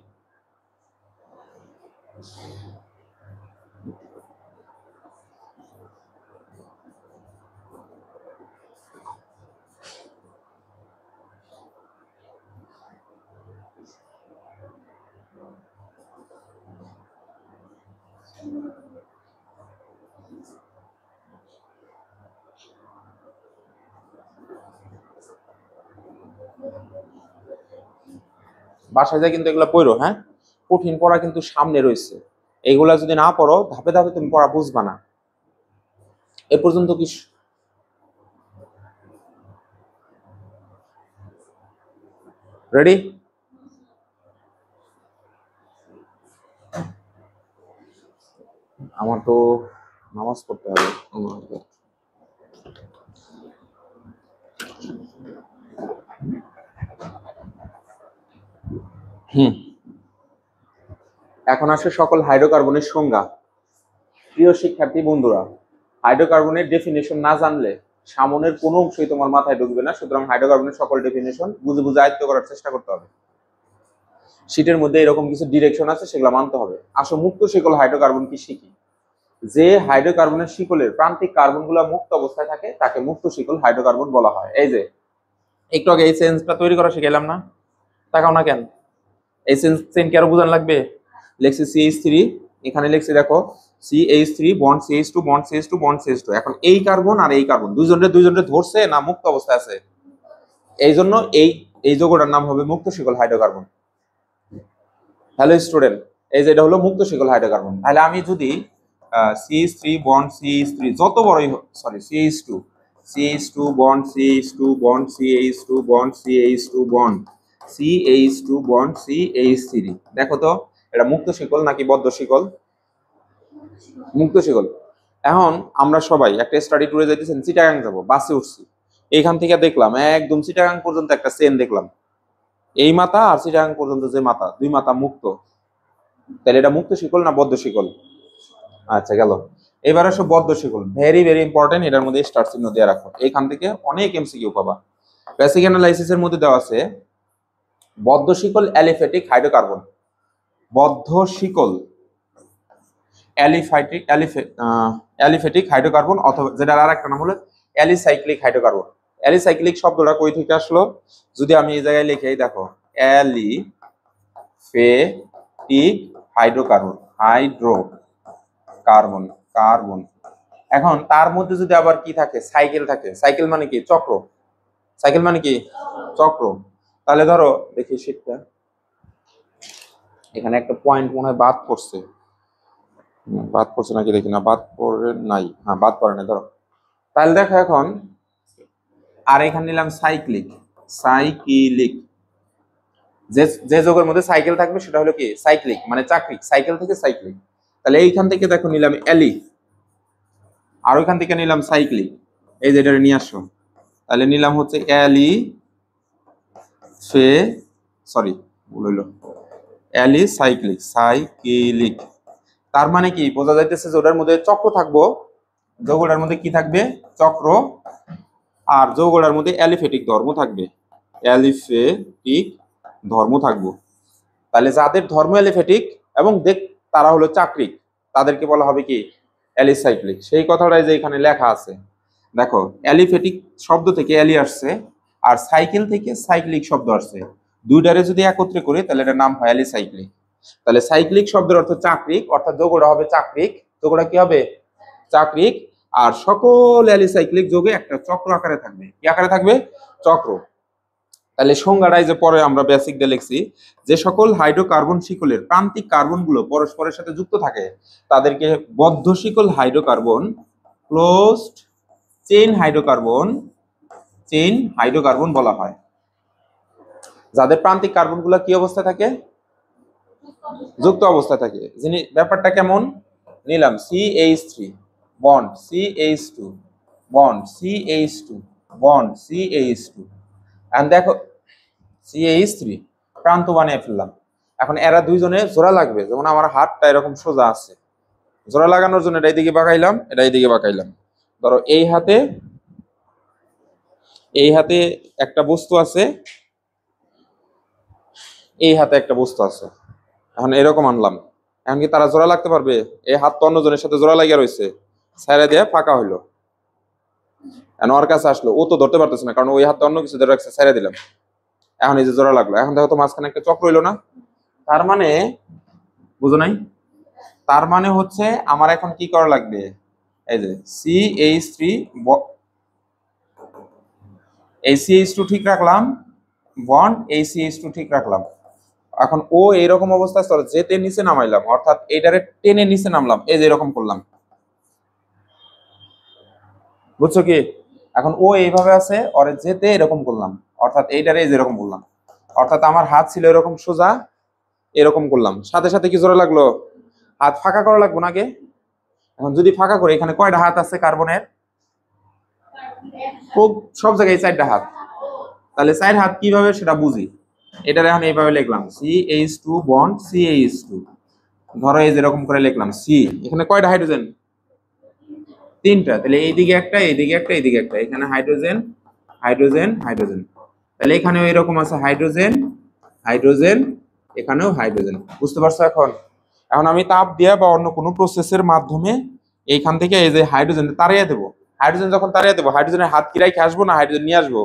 A: বাসায় যায় কিন্তু এগুলো পড়ো, হ্যাঁ, কঠিন পড়া কিন্তু সামনে রয়েছে। এইগুলা যদি না পড়ো ধাপে ধাপে তুমি পড়া বুঝবা না। এ পর্যন্ত কি রেডি? আমার তো নামাজ পড়তে হবে। এখন আসে সকল হাইড্রোকার্বনের সংজ্ঞা। প্রিয় শিক্ষার্থী বন্ধুরা, হাইড্রোকার্বনের ডেফিনেশন না জানলে সামনের কোনো অংশই তোমার মাথায় ঢুকবে না। সুতরাং হাইড্রোকার্বনের সকল ডেফিনেশন বুঝে বুঝে আয়ত্ত করার চেষ্টা করতে হবে। শীটের মধ্যে এরকম কিছু ডিরেকশন আছে, সেগুলো মানতে হবে। আসো মুক্ত শিকল হাইড্রোকার্বন কি শিখি। যে হাইড্রোকার্বনের শিকলের প্রান্তিক কার্বনগুলো মুক্ত অবস্থায় থাকে তাকে মুক্ত শিকল হাইড্রোকার্বন বলা হয়। এই যে একটু আগে এই চেঞ্জটা তৈরি করা শিখাইলাম না, তাকাও না কেন? এই চেঞ্জ কি আরো বোঝান লাগবে? লেখছি CH3, এখানে লেখছি দেখো CH3 bond CH2 bond CH2 bond CH2। এখন এই কার্বন আর এই কার্বন দুইজনের ধরছে না মুক্ত অবস্থায় আছে, এই জন্য এই যৌগটার নাম হবে মুক্ত শিকল হাইড্রোকার্বন। হ্যালো স্টুডেন্ট, এই যে এটা হলো মুক্ত শিকল হাইড্রোকার্বন। তাহলে আমি যদি CH3 বন্ড CH3 যত বড়ই sorry CH2 bond CH2 bond CH2 bond CH2 bond CH2 bond CH3, দেখো তো এটা মুক্ত শিকল নাকি বদ্ধ শিকল? মুক্ত শিকল। এখন আমরা সবাই একটা স্টাডি ট্যুরে যাইতেছেন, চিটাগাং যাবো, বাসে উঠছি, এইখান থেকে দেখলাম একদম চিটাগাং পর্যন্ত একটা চেন দেখলাম, এই মাথা আর চিটাগাং পর্যন্ত যে মাথা, দুই মাথা মুক্ত। তাহলে এটা মুক্ত শিকল না বদ্ধ শিকল? আচ্ছা গেল। এবার আসো বদ্ধ শিকল, ভেরি ভেরি ইম্পর্টেন্ট, এটার মধ্যে স্টার চিহ্ন দিয়ে রাখো, এইখান থেকে অনেক এমসিকিউ পাবা। বেসিক অ্যানালাইসিসের মধ্যে দেওয়া আছে বদ্ধ শিকল অ্যালিফ্যাটিক হাইড্রোকার্বন, বদ্ধ শিকল অ্যালিফ্যাটিক হাইড্রোকার্বন, অথবা যেটার আর একটা নাম হলো অ্যালিসাইক্লিক হাইড্রোকার্বন। অ্যালিসাইক্লিক শব্দটা কই থেকে আসলো? যদি আমি এই জায়গায় লিখে দেখো অ্যালিফ্যাটিক হাইড্রোকার্বন, কার্বন। এখন তার মধ্যে যদি আবার কি থাকে, সাইকেল থাকে, সাইকেল মানে কি? চক্র। সাইকেল মানে কি? চক্র। তাহলে ধরো দেখি শীটটা, এখানে একটা পয়েন্ট মনে হয় বাদ পড়ছে নাকি দেখি না, বাদ পড়ে নাই, হ্যাঁ বাদ পড়ে নাই। ধরো তাহলে দেখো এখন, আর এখানে নিলাম সাইক্লিক, যে যোগের মধ্যে সাইকেল থাকবে সেটা হলো কি? সাইক্লিক, মানে চাকরিক, সাইকেল থেকে সাইক্লিক। তাহলে এইখান থেকে দেখো নিলাম অ্যালি, আর ওইখান থেকে নিলাম সাইক্লিক, এই যে এটা নিয়ে আসো, তাহলে নিলাম হচ্ছে সাইক্লিক। তার মানে কি বোঝা যাইতেছে যে ওটার মধ্যে চক্র থাকবো, যৌগটার মধ্যে কি থাকবে? চক্র। আর যৌগটার মধ্যে অ্যালিফ্যাটিক ধর্ম থাকবে, তাহলে যাদের ধর্ম অ্যালিফ্যাটিক এবং তারা হলো চাকরিক, তাদেরকে বলা হবে কি? অ্যালিসাইক্লিক। সেই কথাটাই যে এখানে লেখা আছে, দেখো অ্যালিফ্যাটিক শব্দ থেকে অ্যালি আসছে, আর সাইকেল থেকে সাইক্লিক শব্দ আসছে, দুইটারে যদি একত্রে করি তাহলে এটার নাম হয় অ্যালিসাইক্লিক। তাহলে সাইক্লিক শব্দের অর্থ চাকরিক, অর্থাৎ যৌগটা হবে চাকরিক, যৌগটা কি হবে? চাকরিক। আর সকল অ্যালিসাইক্লিক যৌগে একটা চক্র আকারে থাকবে, কি আকারে থাকবে? চক্র। তাহলে সংজ্ঞাটাই যে পরে আমরা বেসিক দিয়ে লিখছি, যে সকল হাইড্রোকার্বন শিকলের প্রান্তিক কার্বনগুলো পরস্পরের সাথে যুক্ত থাকে তাদেরকে বদ্ধ শিকল হাইড্রোকার্বন, ক্লোজড চেইন হাইড্রোকার্বন বলা হয়। যাদের প্রান্তিক কার্বনগুলো কি অবস্থায় থাকে? যুক্ত অবস্থায় থাকে। ব্যাপারটা কেমন? নিলাম CH3 bond CH2 bond CH2 bond CH2, and দেখো CH3 প্রান্ত বানিয়ে ফেললাম। এখন এরা দুইজনে জোড়া লাগবে, যেমন আমার হাতটা এরকম সোজা আছে, জোড়া লাগানোর জন্য এটা এইদিকে বাঁকাইলাম, এটা এইদিকে বাঁকাইলাম। ধরো এই হাতে একটা বস্তু আছে, এই হাতে একটা বস্তু আছে, এখন এরকম আনলাম, এখন কি তারা জোড়া লাগতে পারবে? এই হাত তো অন্যজনের সাথে জোড়া লাগিয়ে রয়েছে, ছাইরা দিয়ে ফাঁকা হইলো, এখন ওর কাছে আসলো, ও তো ধরতে পারতেছে না, কারণ ওই হাতটা অন্য কিছু ধরে রাখছে, ছাইরা দিলাম, এখন এই যে জোড়া লাগলো। এখন দেখো তো মাঝখানে একটা চক্র হইলো না? তার মানে বুঝো নাই? তার মানে হচ্ছে আমার এখন কি করা লাগবে? এই যে CH3 এই CH2 ঠিক রাখলাম, বন্ড এই CH2 ঠিক রাখলাম, এখন ও এইরকম অবস্থায় চলে, যেতে নিচে নামাইলাম, অর্থাৎ এইটারে টেনে নিচে নামলাম, এই যে এরকম করলাম, বুঝছো কি? এখন ও এইভাবে আছে, ওরে যেতে এরকম করলাম, অর্থাৎ এইটারে এই যে এরকম করলাম, অর্থাৎ আমার হাত ছিল এরকম সোজা, এরকম করলাম, সাথে সাথে কি জোরে লাগলো, হাত ফাঁকা করা লাগবো না আগে? এখন যদি ফাঁকা করে, এখানে কয়টা হাত আছে কার্বনের? খুব সব জায়গায় 4টা হাত, তাহলে 4 হাত কিভাবে সেটা বুঝি। এটার এখন এইভাবে লিখলাম CH2 বন্ড CH2, ধরো এই যেরকম করে লিখলাম সি, এখানে কয়টা হাইড্রোজেন? 3টা, তাহলে এইদিকে একটা, এইদিকে একটা, এইদিকে একটা, এখানে হাইড্রোজেন হাইড্রোজেন হাইড্রোজেন, তাহলে এখানেও এরকম আছে হাইড্রোজেন হাইড্রোজেন, এখানেও হাইড্রোজেন। বুঝতে পারছো? এখন এখন আমি তাপ দিয়ে বা অন্য কোনো প্রসেসের মাধ্যমে এইখান থেকে এই যে হাইড্রোজেন তাড়িয়ে দেবো। হাইড্রোজেন যখন তাড়িয়ে দেবো, হাইড্রোজেনের হাত কি রাইখে আসবো না হাইড্রোজেন নিয়ে আসবো?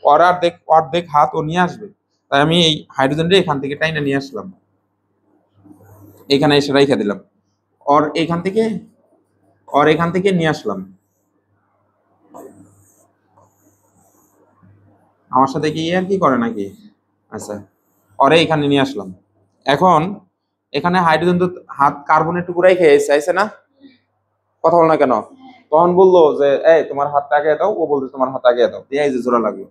A: ওর অর্ধেক অর্ধেক হাত ও নিয়ে আসবে, তাই আমি এই হাইড্রোজেনটা এখান থেকে টাইনা নিয়ে আসলাম, এখানে এসে রাইখা দিলাম, ওর এখান থেকে নিয়ে আসলাম, আমার সাথে কি আর কি করে নাকি? আচ্ছা, ওরে এখানে নিয়ে আসলাম। এখন এখানে হাইড্রোজেন তো হাত কার্বনের টুকরাই খেয়ে চাইছে না, কথা বল না কেন? তখন বললো যে এই তোমার হাতটা আগে দাও, ও বলছে তোমার হাত আগে দাও, দিয়ে এই যে জোড়া লাগলো।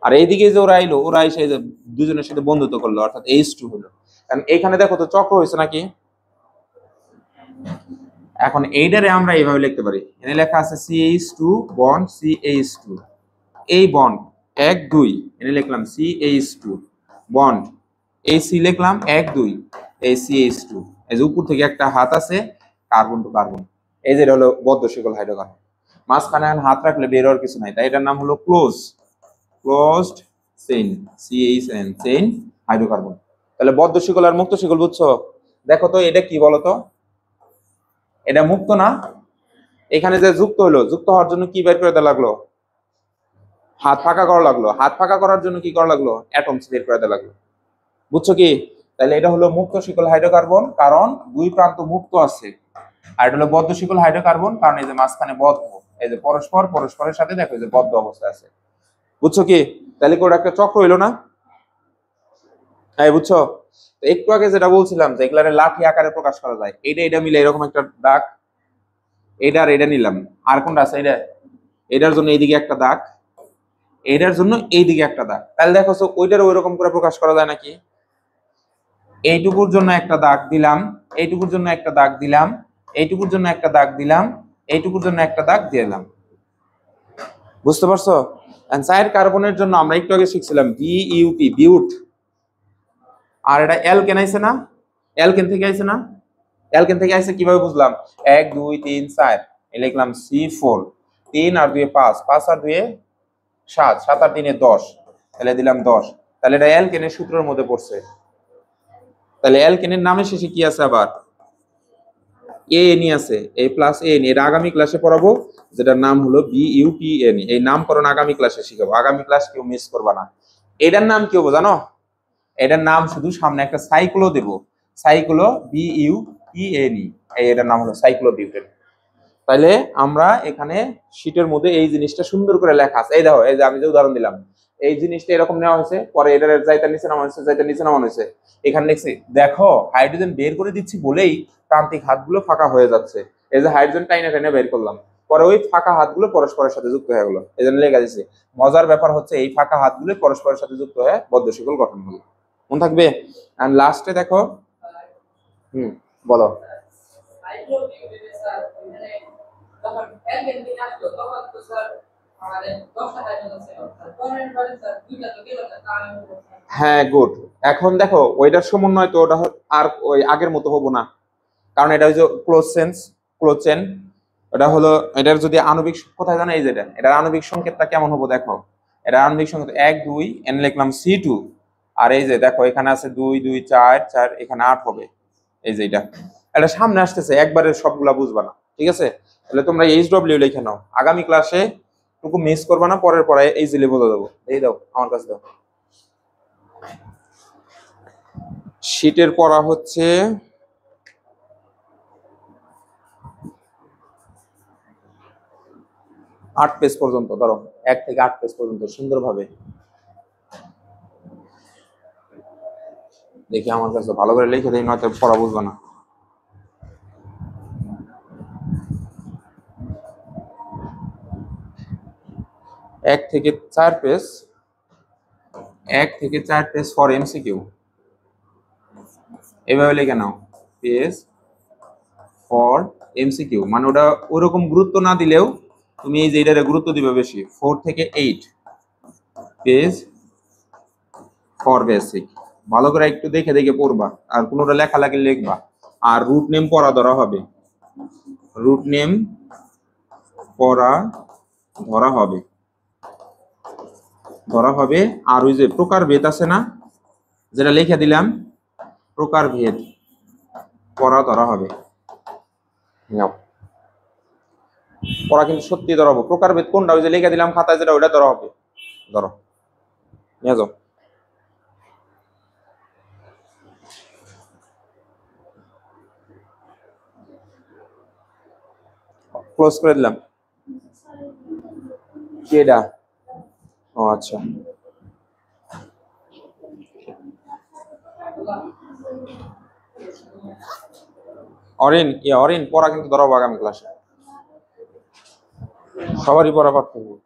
A: আর এইদিকে যে ওরা আইলো, ওরা এসে যে দুজনের সাথে বন্ধুত্ব করলো, অর্থাৎ H2 হলো। কারণ এইখানে দেখো তো চক্র হয়েছে নাকি? এখন এইটারে আমরা এইভাবে লিখতে পারি, এখানে লেখা আছে CH2 বন্ড CH2, এই বন্ড 1 2, এনে লিখলাম CH2 বন্ড, এই সি লিখলাম 1 2, এই CH2, এই যে উপর থেকে একটা হাত আছে কার্বন টু কার্বন, এই যে এটা হলো বদ্ধ শিকল হাইড্রোকার্বন। মাঝখানে হাত রাখলে বের হওয়ার কিছু নাই, তাই এটার নাম হলো closed chain, CHN chain hydrocarbon. তাহলে বদ্ধ শিকল আর মুক্ত শিকল বুঝছো? দেখো তো এটা কি বলতো, এটা মুক্ত না, এখানে যে যুক্ত হলো, যুক্ত হওয়ার জন্য কি বের করে দেওয়া লাগলো? হাত ফাঁকা করা লাগলো, হাত ফাঁকা করার জন্য কি করা লাগলো? অ্যাটমস বের করে দেওয়া লাগলো, বুঝছো কি? তাহলে এটা হলো মুক্ত শিকল হাইড্রোকার্বন, কারণ দুই প্রান্ত মুক্ত আছে। আর এটা হলো বদ্ধ শিকল হাইড্রোকার্বন, কারণ এই যে মাঝখানে বদ্ধ, এই যে পরস্পর পরস্পরের সাথে দেখো এই যে বদ্ধ অবস্থায় আছে, বুঝছো কি? তাহলে কি ওটা একটা চক্র হইলো না? হ্যাঁ, বুঝছো? তো একটু আগে যেটা বলছিলাম যে এগুলারে লাঠি আকারে প্রকাশ করা যায়, এটা মিলে এরকম একটা দাগ, এটা আর এটা নিলাম, আর কোনটা আছে এটা, এটার জন্য এইদিকে একটা দাগ, এটার জন্য এইদিকে একটা দাগ, তাহলে দেখো ওইটার ওইরকম করে প্রকাশ করা যায় নাকি? এইটুকুর জন্য একটা দাগ দিলাম, এইটুকুর জন্য একটা দাগ দিলাম, এইটুকুর জন্য একটা দাগ দিলাম, এইটুকুর জন্য একটা দাগ দিলাম, বুঝতে পারছো? চার কার্বনের জন্য আমরা একটু আগে শিখছিলাম বিইউটি বিউট, আর এটা অ্যালকেন আইছে না, অ্যালকেন থেকে আইছে না, অ্যালকেন থেকে আইছে কিভাবে বুঝলাম? 1 2 3 4, লিখলাম C4, 3 আর 2 5, 5 আর 2 7, 7 আর 3 10, তাহলে দিলাম 10, তাহলে এটা অ্যালকেনের সূত্রের মধ্যে পড়ছে। তাহলে অ্যালকেনের নামের শেষে কি আছে আবার? এএনই আছে, এ প্লাস এএনই, এটা আগামী ক্লাসে পড়াবো, যেটার নাম হলো বিইউটিএনই। এই নামকরণ আগামী ক্লাসে শিখাবো, আগামী ক্লাস কেউ মিস করবা না। এটার নাম কি হবে জানো? এটার নাম শুধু সামনে একটা সাইক্লো দেব, সাইক্লো বিইউটিএনই, এটার নাম হলো সাইক্লোবিউটেন। তাহলে আমরা এখানে শীটের মধ্যে এই জিনিসটা সুন্দর করে লেখা আছে, এই দেখো, এই যে আমি যে উদাহরণ দিলাম, এই জিনিসটা এরকম নেওয়া হয়েছে, পরে এটার যাইতা নিচে নামানো হয়েছে, যাইতা নিচে নামানো হয়েছে, এখানে লিখছি দেখো হাইড্রোজেন বের করে দিচ্ছি বলেই প্রান্তিক হাতগুলো ফাঁকা হয়ে যাচ্ছে, এই যে হাইড্রোজেন টাইনা টাইনা বের করলাম, পরে ওই ফাঁকা হাতগুলো পরস্পরের সাথে যুক্ত হয়ে গেলো, এই জন্য লেখা দিচ্ছে। মজার ব্যাপার হচ্ছে এই ফাঁকা হাতগুলো পরস্পরের সাথে যুক্ত হয়ে বদ্ধ শিকল গঠন হলো, মনে থাকবে। আর লাস্টে দেখো, বলো। হ্যাঁ, গুড। এখন দেখো ওইটার সমন্বয় তো ওটা আর ওই আগের মতো হবো না, কারণ এটা হচ্ছে ক্লোজ চেন, ওটা হলো এটার যদি আণবিক কোথায় জানো, এই যেটা এটার আণবিক সংকেতটা কেমন হবো দেখো, এটা আণবিক সংকেত 1 2, এন লিখলাম C2, আর এই যে দেখো এখানে আছে 2 2 4 4, এখানে 8 হবে, এই যে এটা সামনে আসতেছে, একবারে সবগুলা বুঝবা না, ঠিক আছে? তাহলে তোমরা HW লিখে নাও, আগামী ক্লাসে টুকু মিস করবা না, পরের পরে ইজিলি বোঝা যাবো। এই দাও আমার কাছে দাও, শীটের পড়া হচ্ছে 8 পেজ পর্যন্ত, ধরো 1 থেকে 8 পেজ পর্যন্ত সুন্দরভাবে। দেখি আমার কাছে ভালো করে লিখে দিই, নয়তো পড়া বুঝবো না। এক থেকে চার পেজ, 1 থেকে 4 পেজ ফর এমসিকিউ, এভাবে লিখে নাও, পেজ ফর এমসিকিউ। মানে ওটা ওরকম গুরুত্ব না দিলেও তুমি এই যে এটারে গুরুত্ব দিবে বেশি। 4 থেকে 8 পেজ ফর বেসিক, ভালো করে একটু দেখে দেখে পড়বা, আর কোনোটা লেখালেখি লিখবা। আর রুট নেম পড়া ধরা হবে, রুট নেম পড়া ধরা হবে। আর ওই যে প্রকার ভেদ আছে না, যেটা লিখে দিলাম, প্রকার ভেদ পড়া ধরা হবে। নাও, পড়া কিন্তু সত্যি ধরা হবে। প্রকার ভেদ কোনটা, ওই যে লিখে দিলাম খাতায় যেটা, ওইটা ধরা হবে। ধরো, নিয়ে যাও। ক্লোজ করে দিলাম। কি এটা? ও আচ্ছা, অরিন পড়া কিন্তু ধরাবো আগামী ক্লাসে, সবারই পড়া পারতে হবে।